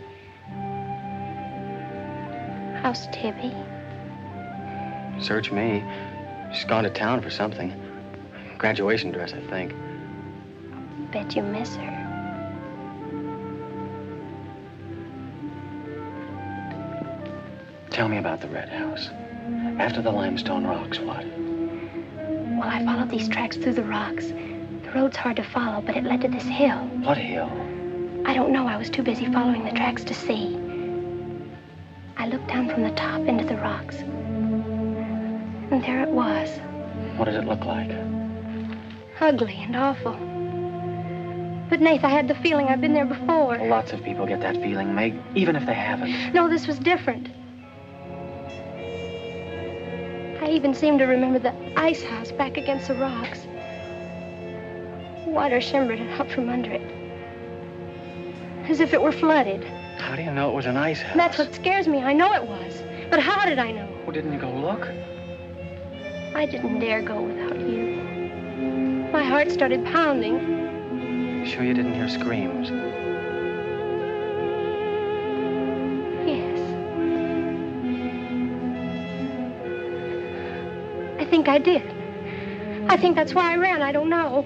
Speaker 6: How's Tibby?
Speaker 7: Search me. She's gone to town for something. Graduation dress, I think.
Speaker 6: Bet you miss her.
Speaker 7: Tell me about the red house. After the limestone rocks, what?
Speaker 6: Well, I followed these tracks through the rocks. The road's hard to follow, but it led to this hill.
Speaker 7: What hill?
Speaker 6: I don't know. I was too busy following the tracks to see. I looked down from the top into the rocks. And there it was.
Speaker 7: What did it look like?
Speaker 6: Ugly and awful. But, Nath, I had the feeling I'd been there before.
Speaker 7: Well, lots of people get that feeling, Meg, even if they haven't.
Speaker 6: No, this was different. I even seemed to remember the ice house back against the rocks. Water shimmered out from under it. As if it were flooded.
Speaker 7: How do you know it was an ice house?
Speaker 6: That's what scares me. I know it was. But how did I know?
Speaker 7: Well, didn't you go look?
Speaker 6: I didn't dare go without you. My heart started pounding.
Speaker 7: Sure you didn't hear screams?
Speaker 6: Yes. I think I did. I think that's why I ran. I don't know.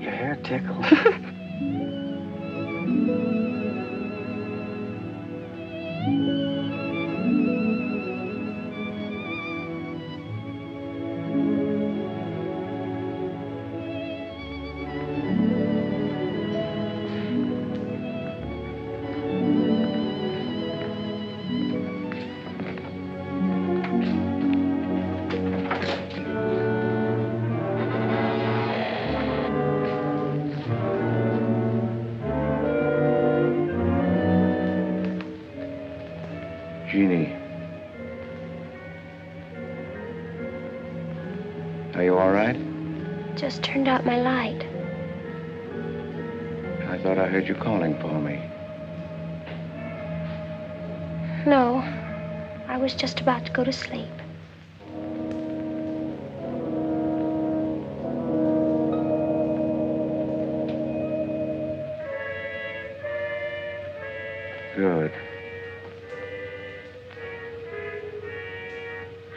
Speaker 7: Your hair tickles.
Speaker 9: Jeannie. Are you all right?
Speaker 6: Just turned out my light.
Speaker 9: I thought I heard you calling for me.
Speaker 6: No, I was just about to go to sleep.
Speaker 9: Good.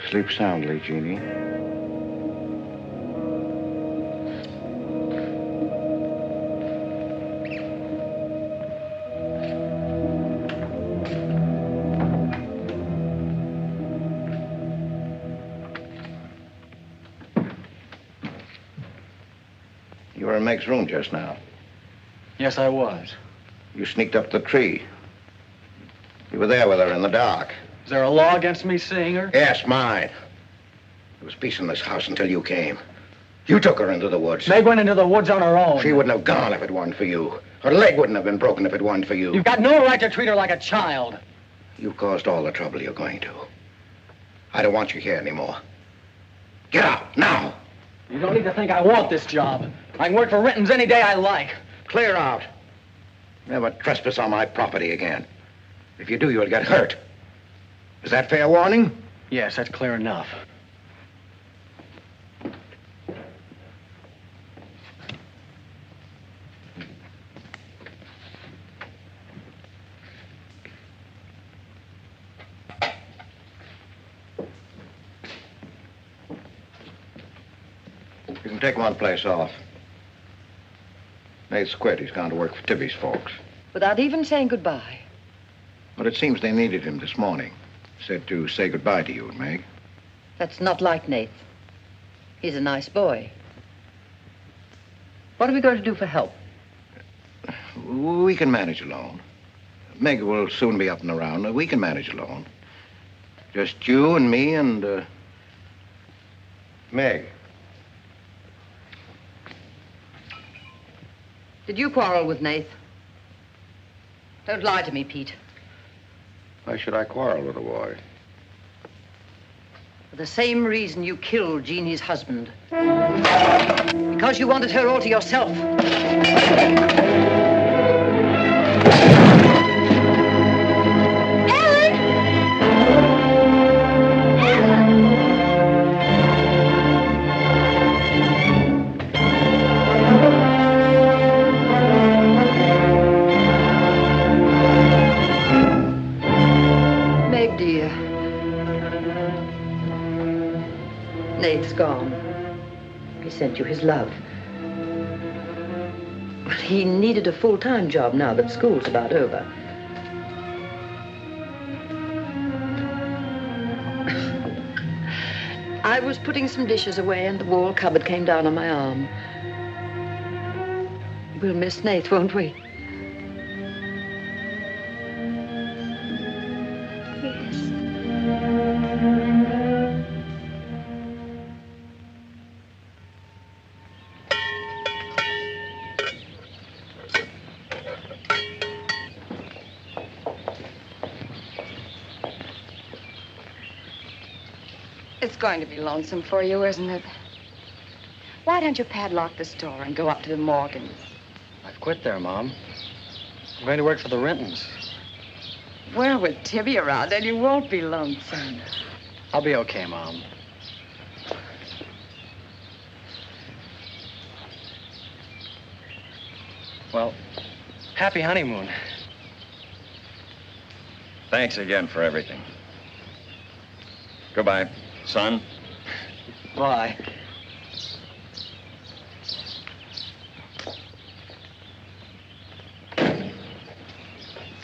Speaker 9: Sleep soundly, Jeannie. You were in Meg's room just now.
Speaker 7: Yes, I was.
Speaker 9: You sneaked up the tree. You were there with her in the dark.
Speaker 7: Is there a law against me seeing her?
Speaker 9: Yes, mine. There was peace in this house until you came. You took her into the woods.
Speaker 7: Meg went into the woods on her own.
Speaker 9: She wouldn't have gone if it weren't for you. Her leg wouldn't have been broken if it weren't for you.
Speaker 7: You've got no right to treat her like a child.
Speaker 9: You caused all the trouble you're going to. I don't want you here anymore. Get out, now!
Speaker 7: You don't need to think I want this job. I can work for Renton's any day I like.
Speaker 9: Clear out. Never trespass on my property again. If you do, you'll get hurt. Is that fair warning?
Speaker 7: Yes, that's clear enough.
Speaker 9: You can take one place off. Nate's quit. He's gone to work for Tibby's folks.
Speaker 11: Without even saying goodbye.
Speaker 9: But it seems they needed him this morning. Said to say goodbye to you, Meg.
Speaker 11: That's not like Nath. He's a nice boy. What are we going to do for help?
Speaker 9: We can manage alone. Meg will soon be up and around. We can manage alone. Just you and me and, Meg.
Speaker 11: Did you quarrel with Nath? Don't lie to me, Pete.
Speaker 9: Why should I quarrel with a boy?
Speaker 11: For the same reason you killed Jeannie's husband. Because you wanted her all to yourself. Nath's gone. He sent you his love. But he needed a full-time job now that school's about over. I was putting some dishes away and the wall cupboard came down on my arm. We'll miss Nath, won't we?
Speaker 8: It's going to be lonesome for you, isn't it? Why don't you padlock this door and go up to the Morgans?
Speaker 7: I've quit there, Mom. I'm going to work for the Rentons.
Speaker 8: Well, with Tibby around, then you won't be lonesome.
Speaker 7: I'll be okay, Mom. Well, happy honeymoon.
Speaker 3: Thanks again for everything. Goodbye, son.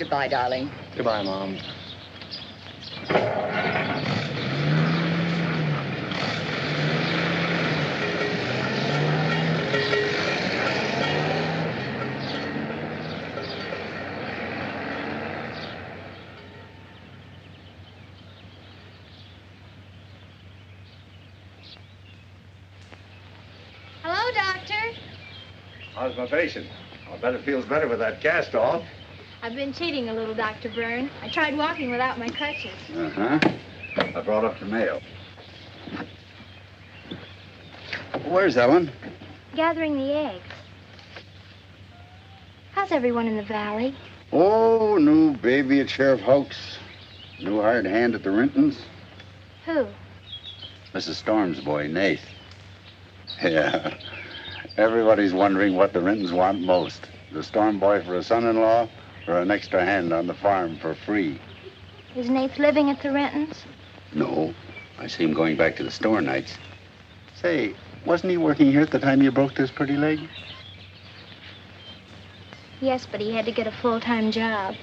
Speaker 8: Goodbye, darling.
Speaker 7: Goodbye, Mom.
Speaker 6: Hello, Doctor.
Speaker 9: How's my patient? I'll bet it feels better with that cast off.
Speaker 6: I've been cheating a little, Dr. Byrne. I tried walking without my crutches.
Speaker 9: Uh-huh. I brought up the mail.
Speaker 3: Where's Ellen?
Speaker 6: Gathering the eggs. How's everyone in the valley?
Speaker 3: Oh, new baby at Sheriff Hoke's. New hired hand at the Rintons.
Speaker 6: Who?
Speaker 3: Mrs. Storm's boy, Nath. Yeah. Everybody's wondering what the Rintons want most. The Storm boy for a son-in-law or an extra hand on the farm for free.
Speaker 6: Is Nath living at the Rentons?
Speaker 3: No. I see him going back to the store nights. Say, wasn't he working here at the time you broke this pretty leg?
Speaker 6: Yes, but he had to get a full-time job.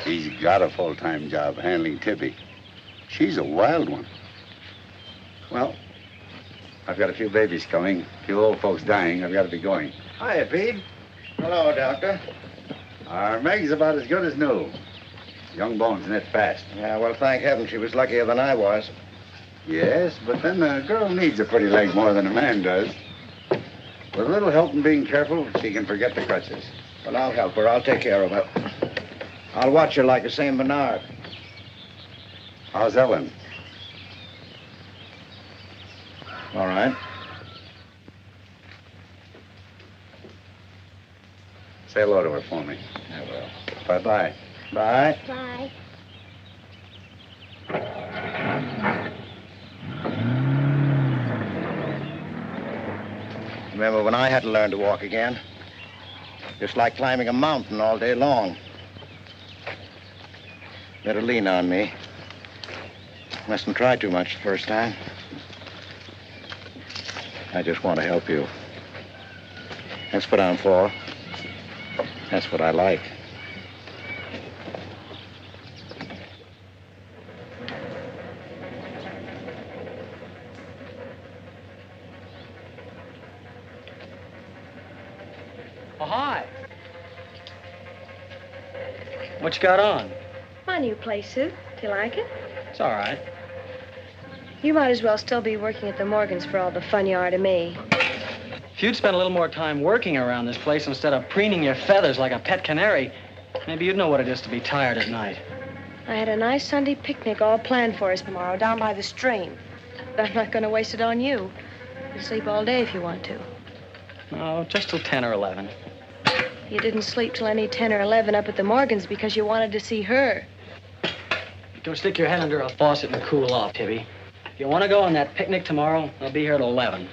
Speaker 3: He's got a full-time job handling Tibby. She's a wild one. Well, I've got a few babies coming, a few old folks dying. I've got to be going. Hiya, Pete.
Speaker 1: Hello, Doctor.
Speaker 3: Our Meg's about as good as new. Young bones knit fast.
Speaker 1: Yeah, well, thank heaven she was luckier than I was.
Speaker 3: Yes, but then a girl needs a pretty leg more than a man does. With a little help and being careful, she can forget the crutches.
Speaker 1: Well, I'll help her. I'll take care of her. I'll watch her like a St. Bernard.
Speaker 3: How's Ellen?
Speaker 1: All right.
Speaker 3: Say hello to her for me.
Speaker 1: I will.
Speaker 3: Bye-bye.
Speaker 1: Bye.
Speaker 6: Bye.
Speaker 1: Remember when I had to learn to walk again? Just like climbing a mountain all day long. Better lean on me. Mustn't try too much the first time. I just want to help you. That's what I'm for. That's what I like.
Speaker 7: Oh, hi. What you got on?
Speaker 2: My new play suit. Do you like it?
Speaker 7: It's all right.
Speaker 2: You might as well still be working at the Morgans for all the fun you are to me.
Speaker 7: If you'd spent a little more time working around this place instead of preening your feathers like a pet canary, maybe you'd know what it is to be tired at night.
Speaker 2: I had a nice Sunday picnic all planned for us tomorrow down by the stream. But I'm not going to waste it on you. You can sleep all day if you want to.
Speaker 7: Oh, just till 10 or 11.
Speaker 2: You didn't sleep till any 10 or 11 up at the Morgans because you wanted to see her.
Speaker 7: Go stick your head under a faucet and cool off, Tibby. If you want to go on that picnic tomorrow, I'll be here at 11.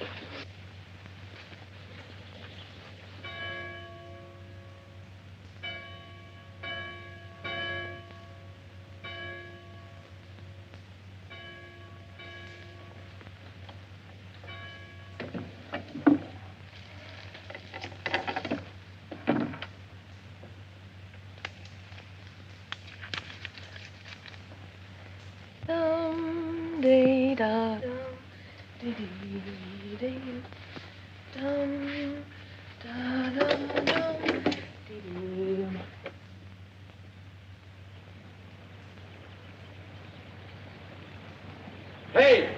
Speaker 3: Hey,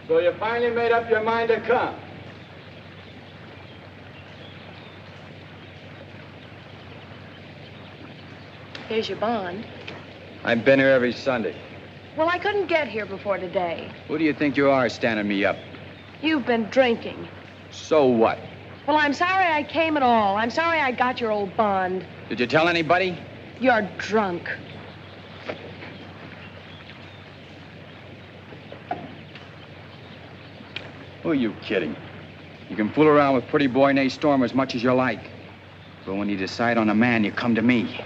Speaker 3: so you finally made up your mind to come?
Speaker 2: Here's your bond.
Speaker 3: I've been here every Sunday.
Speaker 2: Well, I couldn't get here before today.
Speaker 3: Who do you think you are standing me up?
Speaker 2: You've been drinking.
Speaker 3: So what?
Speaker 2: Well, I'm sorry I came at all. I'm sorry I got your old bond.
Speaker 3: Did you tell anybody?
Speaker 2: You're drunk.
Speaker 3: Who are you kidding? You can fool around with pretty boy Nate Storm as much as you like. But when you decide on a man, you come to me.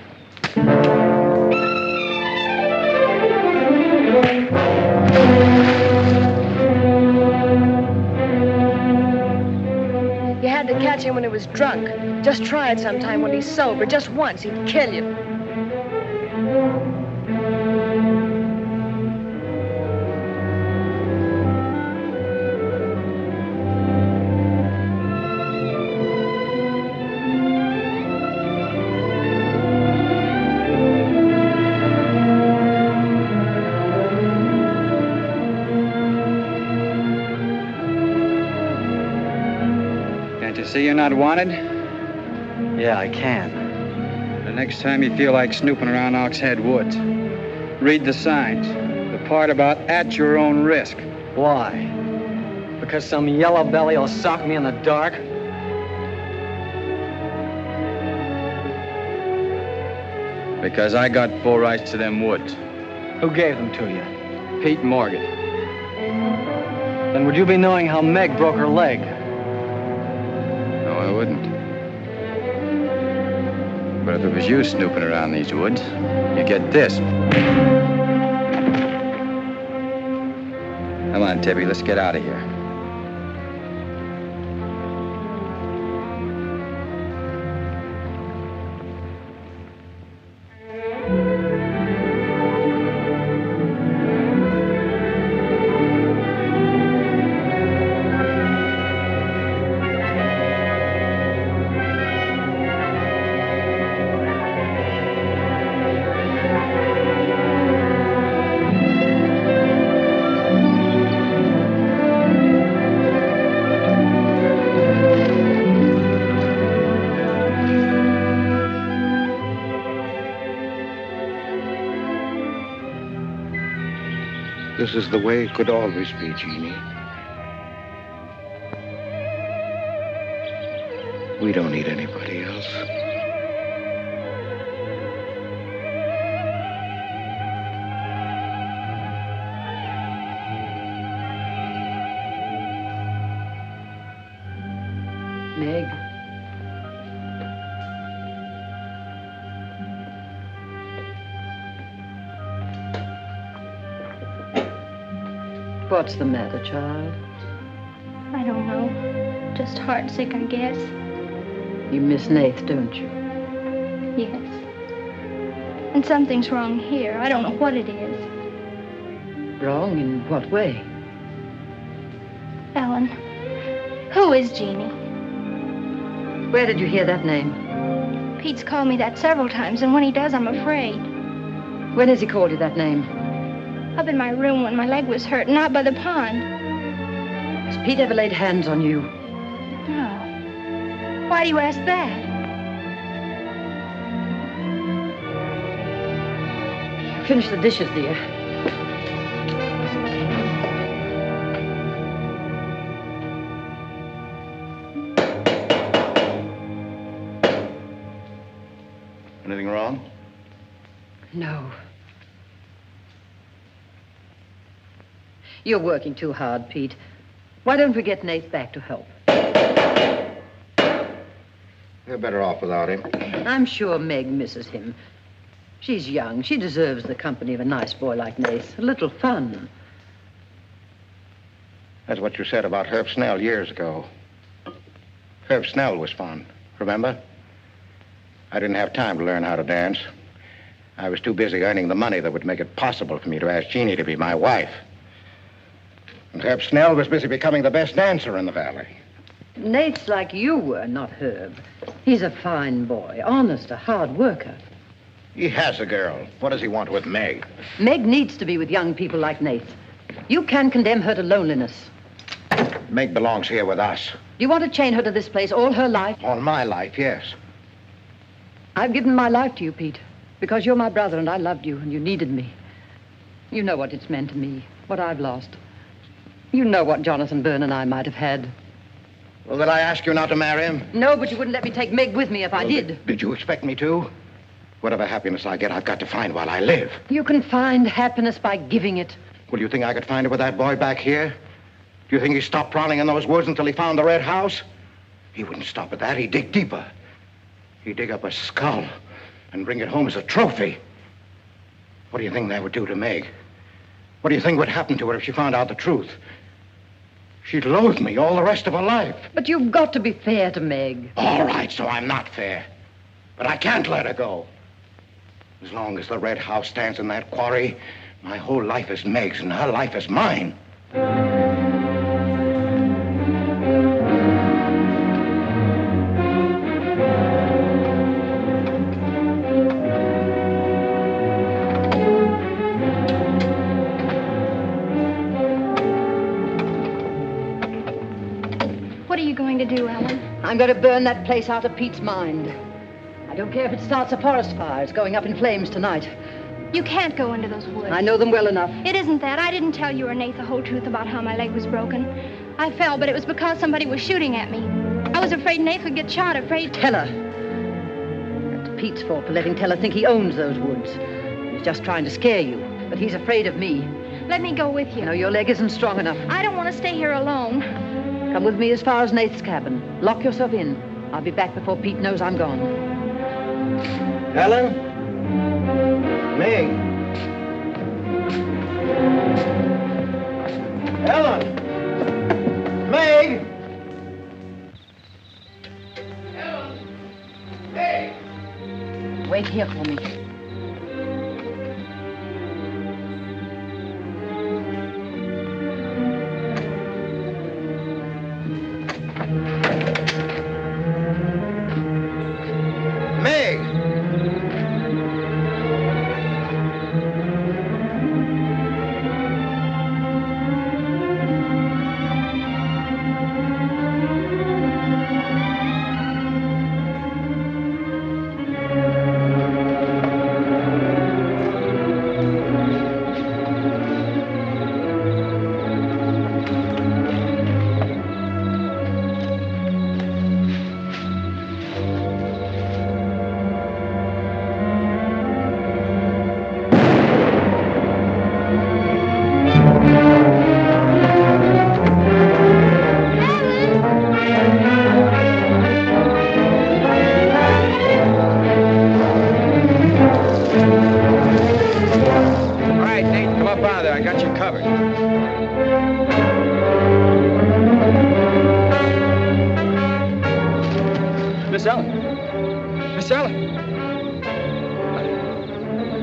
Speaker 2: You had to catch him when he was drunk. Just try it sometime when he's sober. Just once, he'd kill you.
Speaker 12: See you're not wanted?
Speaker 7: Yeah, I can.
Speaker 12: The next time you feel like snooping around Ox Head Woods, read the signs. The part about at your own risk.
Speaker 7: Why? Because some yellow belly will sock me in the dark?
Speaker 12: Because I got full rights to them woods.
Speaker 7: Who gave them to you?
Speaker 12: Pete Morgan.
Speaker 7: Then would you be knowing how Meg broke her leg?
Speaker 12: No, I wouldn't. But if it was you snooping around these woods, you get this. Come on, Tibby, let's get out of here.
Speaker 9: This is the way it could always be, Jeannie. We don't need anybody else.
Speaker 10: Meg. What's the matter, child?
Speaker 6: I don't know. Just heartsick, I guess.
Speaker 10: You miss Nath, don't you?
Speaker 6: Yes. And something's wrong here. I don't know what it is.
Speaker 10: Wrong in what way?
Speaker 6: Ellen, who is Jeannie?
Speaker 10: Where did you hear that name?
Speaker 6: Pete's called me that several times, and when he does, I'm afraid.
Speaker 10: When has he called you that name?
Speaker 6: Up in my room when my leg was hurt, and out by the pond.
Speaker 10: Has Pete ever laid hands on you?
Speaker 6: No. Why do you ask that?
Speaker 10: Finish the dishes, dear.
Speaker 9: Anything wrong?
Speaker 10: No. You're working too hard, Pete. Why don't we get Nath back to help?
Speaker 9: You're better off without him.
Speaker 10: I'm sure Meg misses him. She's young. She deserves the company of a nice boy like Nath. A little fun.
Speaker 9: That's what you said about Herb Snell years ago. Herb Snell was fun, remember? I didn't have time to learn how to dance. I was too busy earning the money that would make it possible for me to ask Jeannie to be my wife. And Herb Snell was busy becoming the best dancer in the valley.
Speaker 10: Nate's like you were, not Herb. He's a fine boy, honest, a hard worker.
Speaker 9: He has a girl. What does he want with Meg?
Speaker 10: Meg needs to be with young people like Nate. You can't condemn her to loneliness.
Speaker 9: Meg belongs here with us.
Speaker 10: Do you want to chain her to this place all her life?
Speaker 9: All my life, yes.
Speaker 10: I've given my life to you, Pete, because you're my brother and I loved you and you needed me. You know what it's meant to me, what I've lost. You know what Jonathan Byrne and I might have had.
Speaker 9: Well, did I ask you not to marry him?
Speaker 10: No, but you wouldn't let me take Meg with me if I did.
Speaker 9: Did you expect me to? Whatever happiness I get, I've got to find while I live.
Speaker 10: You can find happiness by giving it.
Speaker 9: Well, you think I could find it with that boy back here? Do you think he stopped prowling in those woods until he found the red house? He wouldn't stop at that. He'd dig deeper. He'd dig up a skull and bring it home as a trophy. What do you think that would do to Meg? What do you think would happen to her if she found out the truth? She'd loathe me all the rest of her life.
Speaker 10: But you've got to be fair to Meg.
Speaker 9: All right, so I'm not fair. But I can't let her go. As long as the red house stands in that quarry, my whole life is Meg's and her life is mine.
Speaker 6: What are you going to do, Ellen?
Speaker 10: I'm going to burn that place out of Pete's mind. I don't care if it starts a forest fire. It's going up in flames tonight.
Speaker 6: You can't go into those woods.
Speaker 10: I know them well enough.
Speaker 6: It isn't that. I didn't tell you or Nate the whole truth about how my leg was broken. I fell, but it was because somebody was shooting at me. I was afraid Nate would get shot, afraid...
Speaker 10: Teller. That's Pete's fault for letting Teller think he owns those woods. He's just trying to scare you, but he's afraid of me.
Speaker 6: Let me go with you.
Speaker 10: No, your leg isn't strong enough.
Speaker 6: I don't want to stay here alone.
Speaker 10: Come with me as far as Nate's cabin. Lock yourself in. I'll be back before Pete knows I'm gone.
Speaker 9: Ellen? Meg? Ellen? Meg?
Speaker 10: Ellen? Meg? Wait here for me.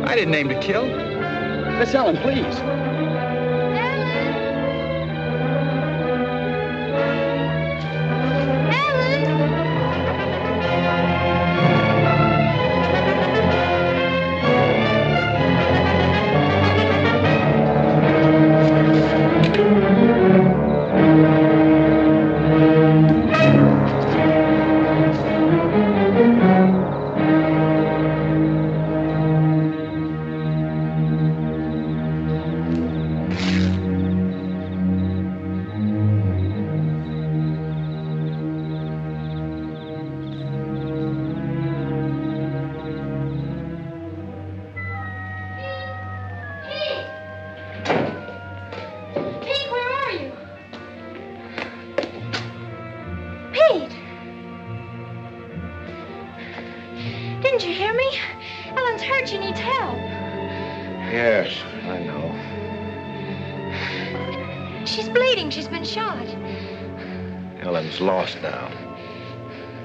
Speaker 3: I didn't aim to kill. Miss Ellen, please.
Speaker 9: Lost now.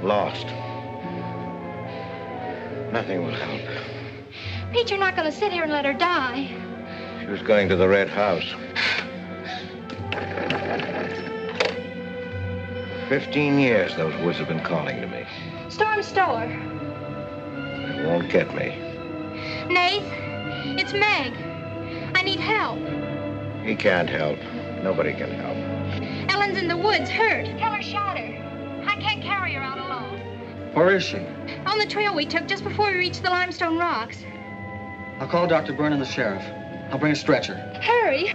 Speaker 9: Lost. Nothing will help.
Speaker 6: Pete, you're not going to sit here and let her die.
Speaker 9: She was going to the red house. 15 years those woods have been calling to me.
Speaker 6: Storm Store.
Speaker 9: They won't get me.
Speaker 6: Nath, it's Meg. I need help.
Speaker 9: He can't help. Nobody can help.
Speaker 6: Ellen's in the woods, hurt. Teller shot her. I can't carry her out alone.
Speaker 7: Where is she?
Speaker 6: On the trail we took just before we reached the limestone rocks.
Speaker 7: I'll call Dr. Byrne and the sheriff. I'll bring a stretcher.
Speaker 6: Hurry.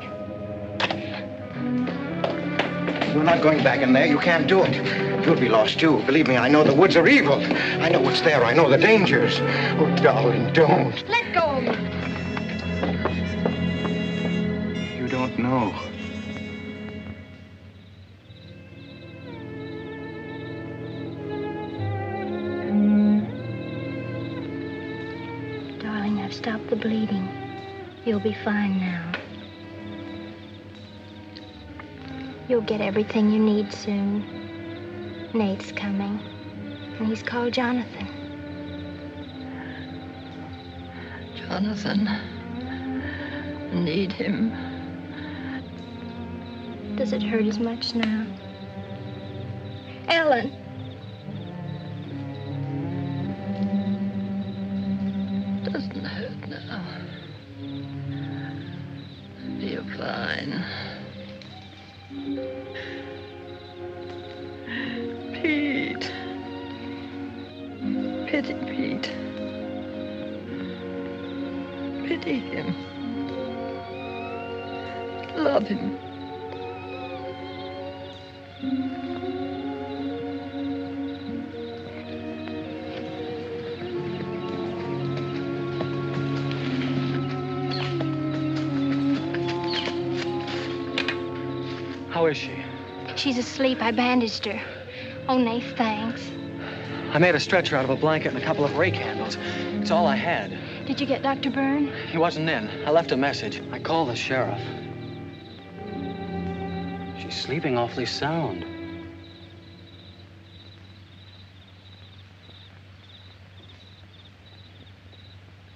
Speaker 9: You're not going back in there. You can't do it. You'll be lost, too. Believe me, I know the woods are evil. I know what's there. I know the dangers. Oh, darling, don't.
Speaker 6: Let go of me.
Speaker 9: You don't know.
Speaker 6: Stop the bleeding. You'll be fine now. You'll get everything you need soon. Nate's coming, and he's called Jonathan.
Speaker 11: Jonathan. Need him.
Speaker 6: Does it hurt as much now? Ellen!
Speaker 11: Doesn't hurt now. You're fine. Pete. Pity Pete. Pity him. Love him.
Speaker 7: How is she?
Speaker 6: She's asleep. I bandaged her. Oh, Nath, thanks.
Speaker 7: I made a stretcher out of a blanket and a couple of rake handles. It's all I had.
Speaker 6: Did you get Dr. Byrne?
Speaker 7: He wasn't in. I left a message. I called the sheriff. She's sleeping awfully sound.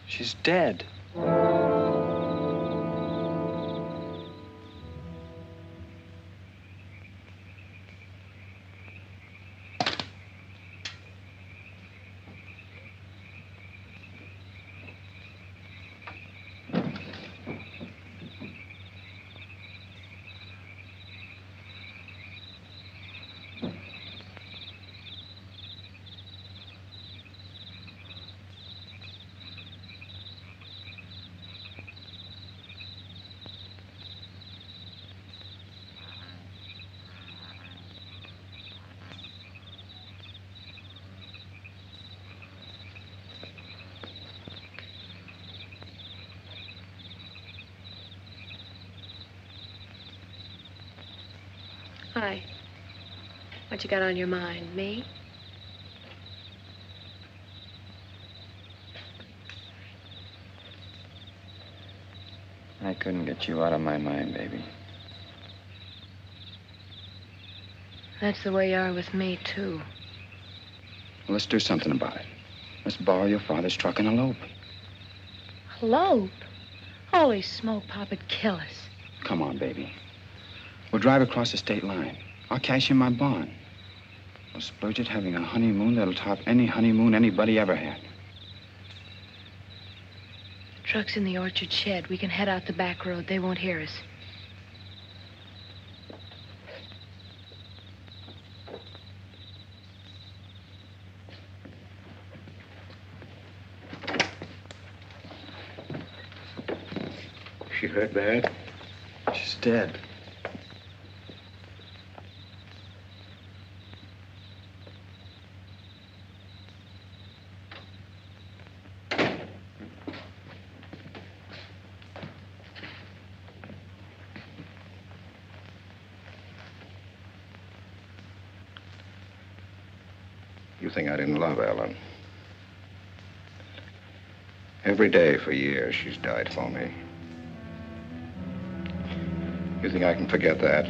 Speaker 7: She's dead.
Speaker 2: Hi. What you got on your mind? Me?
Speaker 9: I couldn't get you out of my mind, baby.
Speaker 2: That's the way you are with me, too.
Speaker 9: Well, let's do something about it. Let's borrow your father's truck and elope.
Speaker 2: Elope? Holy smoke, Pop'd kill us.
Speaker 9: Come on, baby. We'll drive across the state line. I'll cash in my bond. We'll splurge it having a honeymoon that'll top any honeymoon anybody ever had.
Speaker 2: The truck's in the orchard shed. We can head out the back road. They won't hear us.
Speaker 9: She hurt bad?
Speaker 7: She's dead.
Speaker 9: You think I didn't love Ellen? Every day for years, she's died for me. You think I can forget that?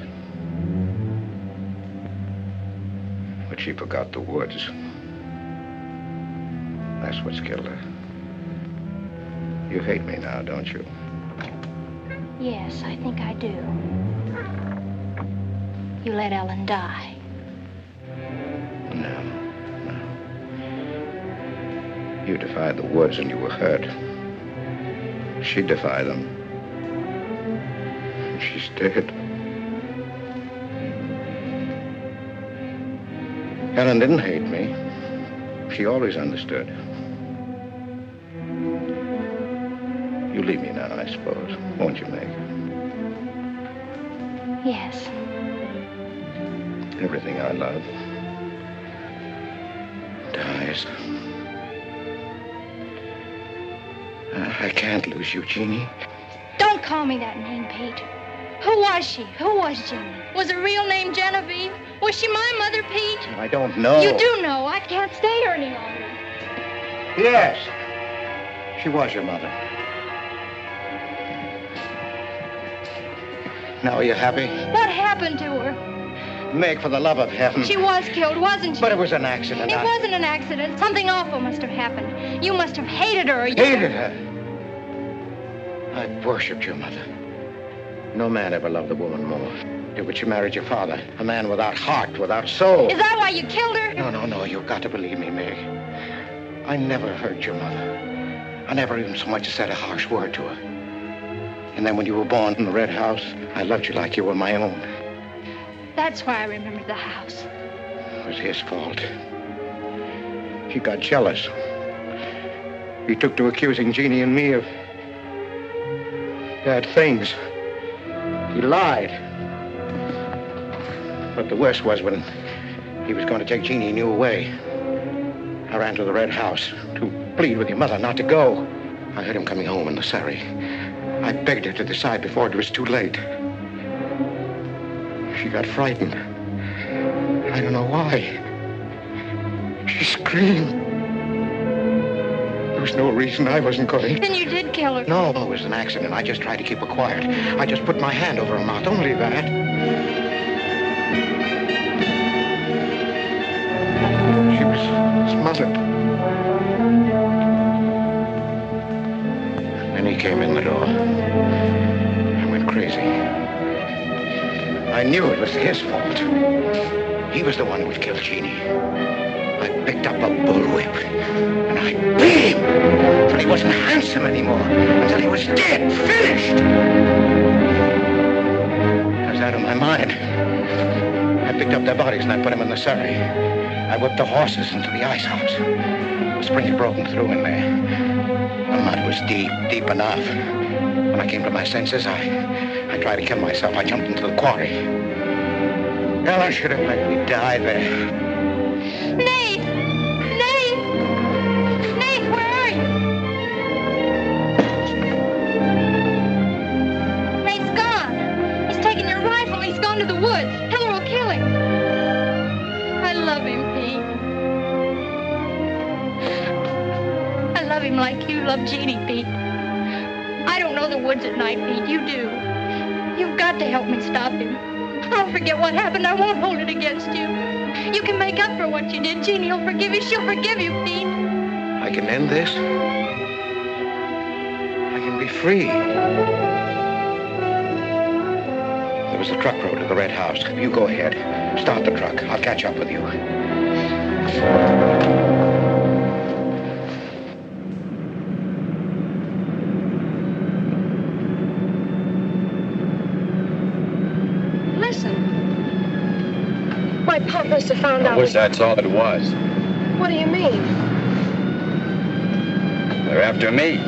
Speaker 9: But she forgot the woods. That's what's killed her. You hate me now, don't you?
Speaker 6: Yes, I think I do. You let Ellen die.
Speaker 9: No. You defied the woods and you were hurt. She defied them. And she's dead. Ellen didn't hate me. She always understood. You leave me now, I suppose. Won't you, Meg?
Speaker 6: Yes.
Speaker 9: Everything I love dies. I can't lose you, Jeannie.
Speaker 6: Don't call me that name, Pete. Who was she? Who was Jeannie? Was her real name Genevieve? Was she my mother, Pete?
Speaker 9: I don't know.
Speaker 6: You do know. I can't stay here any longer.
Speaker 9: Yes. She was your mother. Now, are you happy?
Speaker 6: What happened to her?
Speaker 9: Meg, for the love of heaven.
Speaker 6: She was killed, wasn't she?
Speaker 9: But it was an accident.
Speaker 6: It wasn't an accident. Something awful must have happened. You must have hated her.
Speaker 9: Hated her? I worshipped your mother. No man ever loved a woman more. But you married your father, a man without heart, without soul.
Speaker 6: Is that why you killed her?
Speaker 9: No, you've got to believe me, Meg. I never hurt your mother. I never even so much as said a harsh word to her. And then when you were born in the red house, I loved you like you were my own.
Speaker 6: That's why I remember the house.
Speaker 9: It was his fault. He got jealous. He took to accusing Jeannie and me of bad things. He lied. But the worst was when he was going to take Jeannie and you away. I ran to the red house to plead with your mother not to go. I heard him coming home in the surrey. I begged her to decide before it was too late. She got frightened. I don't know why. She screamed. There was no reason I wasn't going.
Speaker 6: Then you did kill her.
Speaker 9: No, it was an accident. I just tried to keep her quiet. I just put my hand over her mouth, only that. She was smothered. Then he came in the door. I went crazy. I knew it was his fault. He was the one who had killed Jeannie. I picked up a bullwhip and I beat him until he wasn't handsome anymore, until he was dead, finished. I was out of my mind. I picked up their bodies and I put them in the surrey. I whipped the horses into the ice house. The spring had broken through in there. The mud was deep, deep enough. When I came to my senses, I tried to kill myself. I jumped into the quarry. Ella should have let me die there.
Speaker 6: Nate! Nate! Nate, where are you? Nate's gone. He's taken your rifle. He's gone to the woods. Heller will kill him. I love him, Pete. I love him like you love Jeannie, Pete. I don't know the woods at night, Pete. You do. You've got to help me stop him. I'll forget what happened. I won't hold it against you. You can make up for what you did. Jeannie will forgive you. She'll forgive you, Pete.
Speaker 9: I can end this. I can be free. There was a truck road to the red house. You go ahead. Start the truck. I'll catch up with you.
Speaker 2: My pop must have found out.
Speaker 3: I wish that's all it was.
Speaker 2: What do you mean?
Speaker 3: They're after me.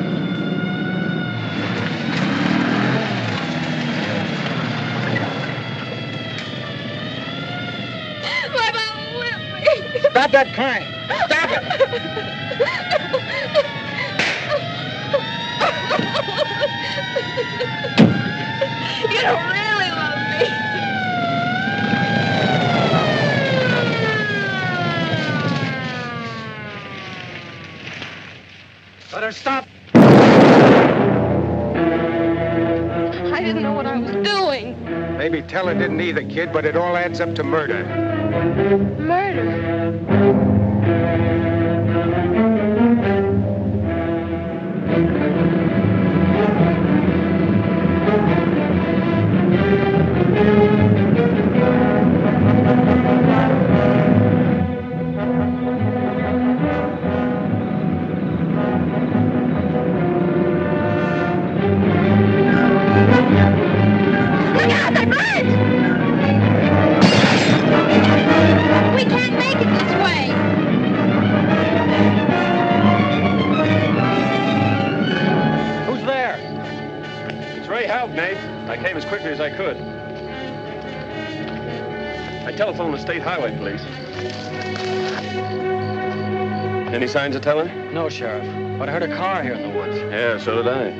Speaker 6: My mom whipped me.
Speaker 9: Stop that crying. Stop it.
Speaker 6: You don't really love me.
Speaker 7: Let her stop.
Speaker 2: I didn't know what I was doing.
Speaker 13: Maybe Thaila didn't either, kid, but it all adds up to murder.
Speaker 2: Murder?
Speaker 14: As I could. I telephoned the state highway police. Any signs of Thaila?
Speaker 7: No, Sheriff. But I heard a car here in the woods.
Speaker 14: Yeah, so did I.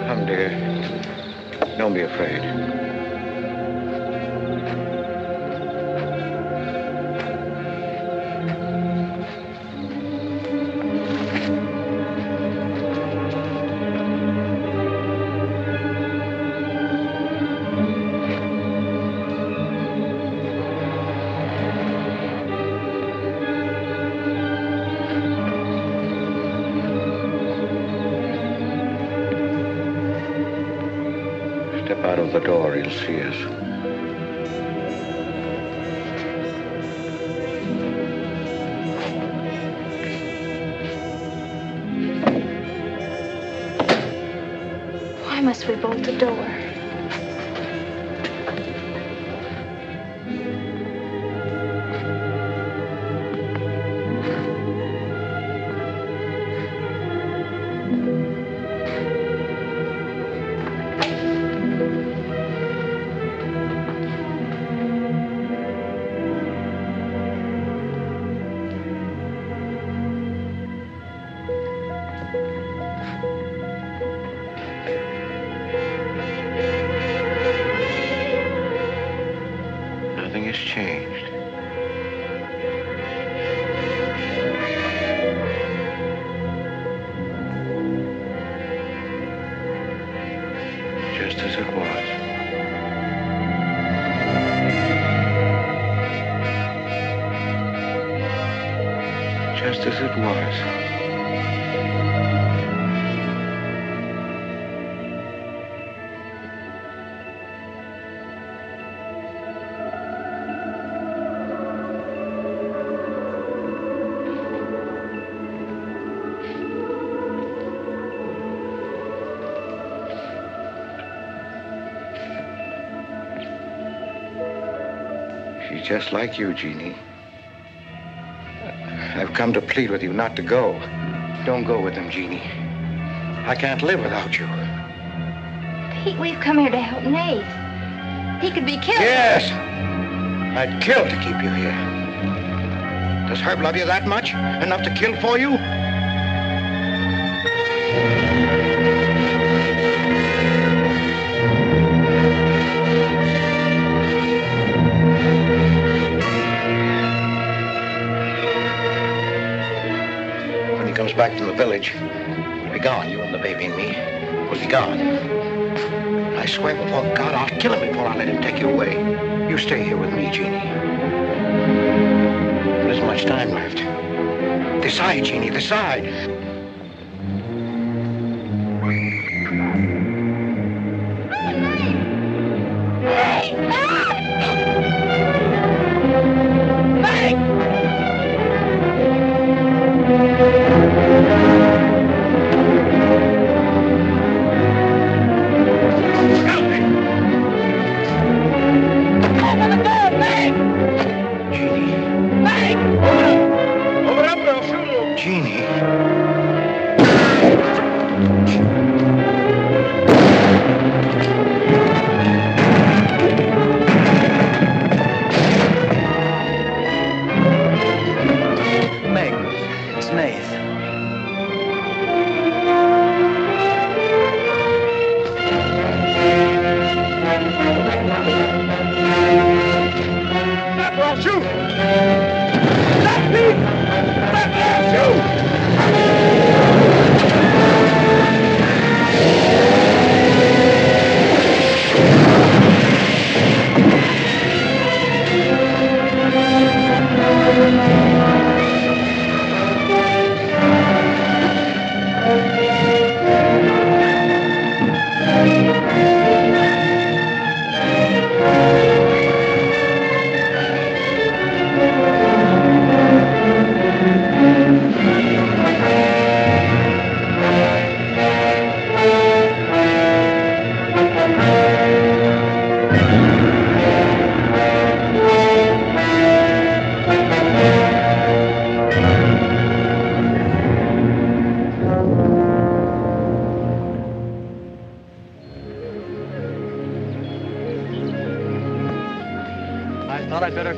Speaker 9: Come, dear. Don't be afraid. Out of the door, he'll see us.
Speaker 6: Why must we bolt the door? She's just like you, Jeannie. I've come to plead with you not to go. Don't go with them, Jeannie. I can't live without you. Pete, we've come here to help Nath. He could be killed.
Speaker 9: Yes! I'd kill to keep you here. Does Herb love you that much? Enough to kill for you? Comes back from the village. We'll be gone, you and the baby and me. We'll be gone. I swear before God, I'll kill him before I let him take you away. You stay here with me, Jeannie. There isn't much time left. Decide, Jeannie, decide.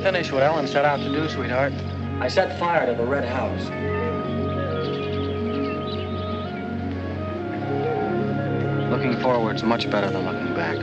Speaker 7: Finish what Ellen set out to do, sweetheart. I set fire to the red house. Looking forward's much better than looking back.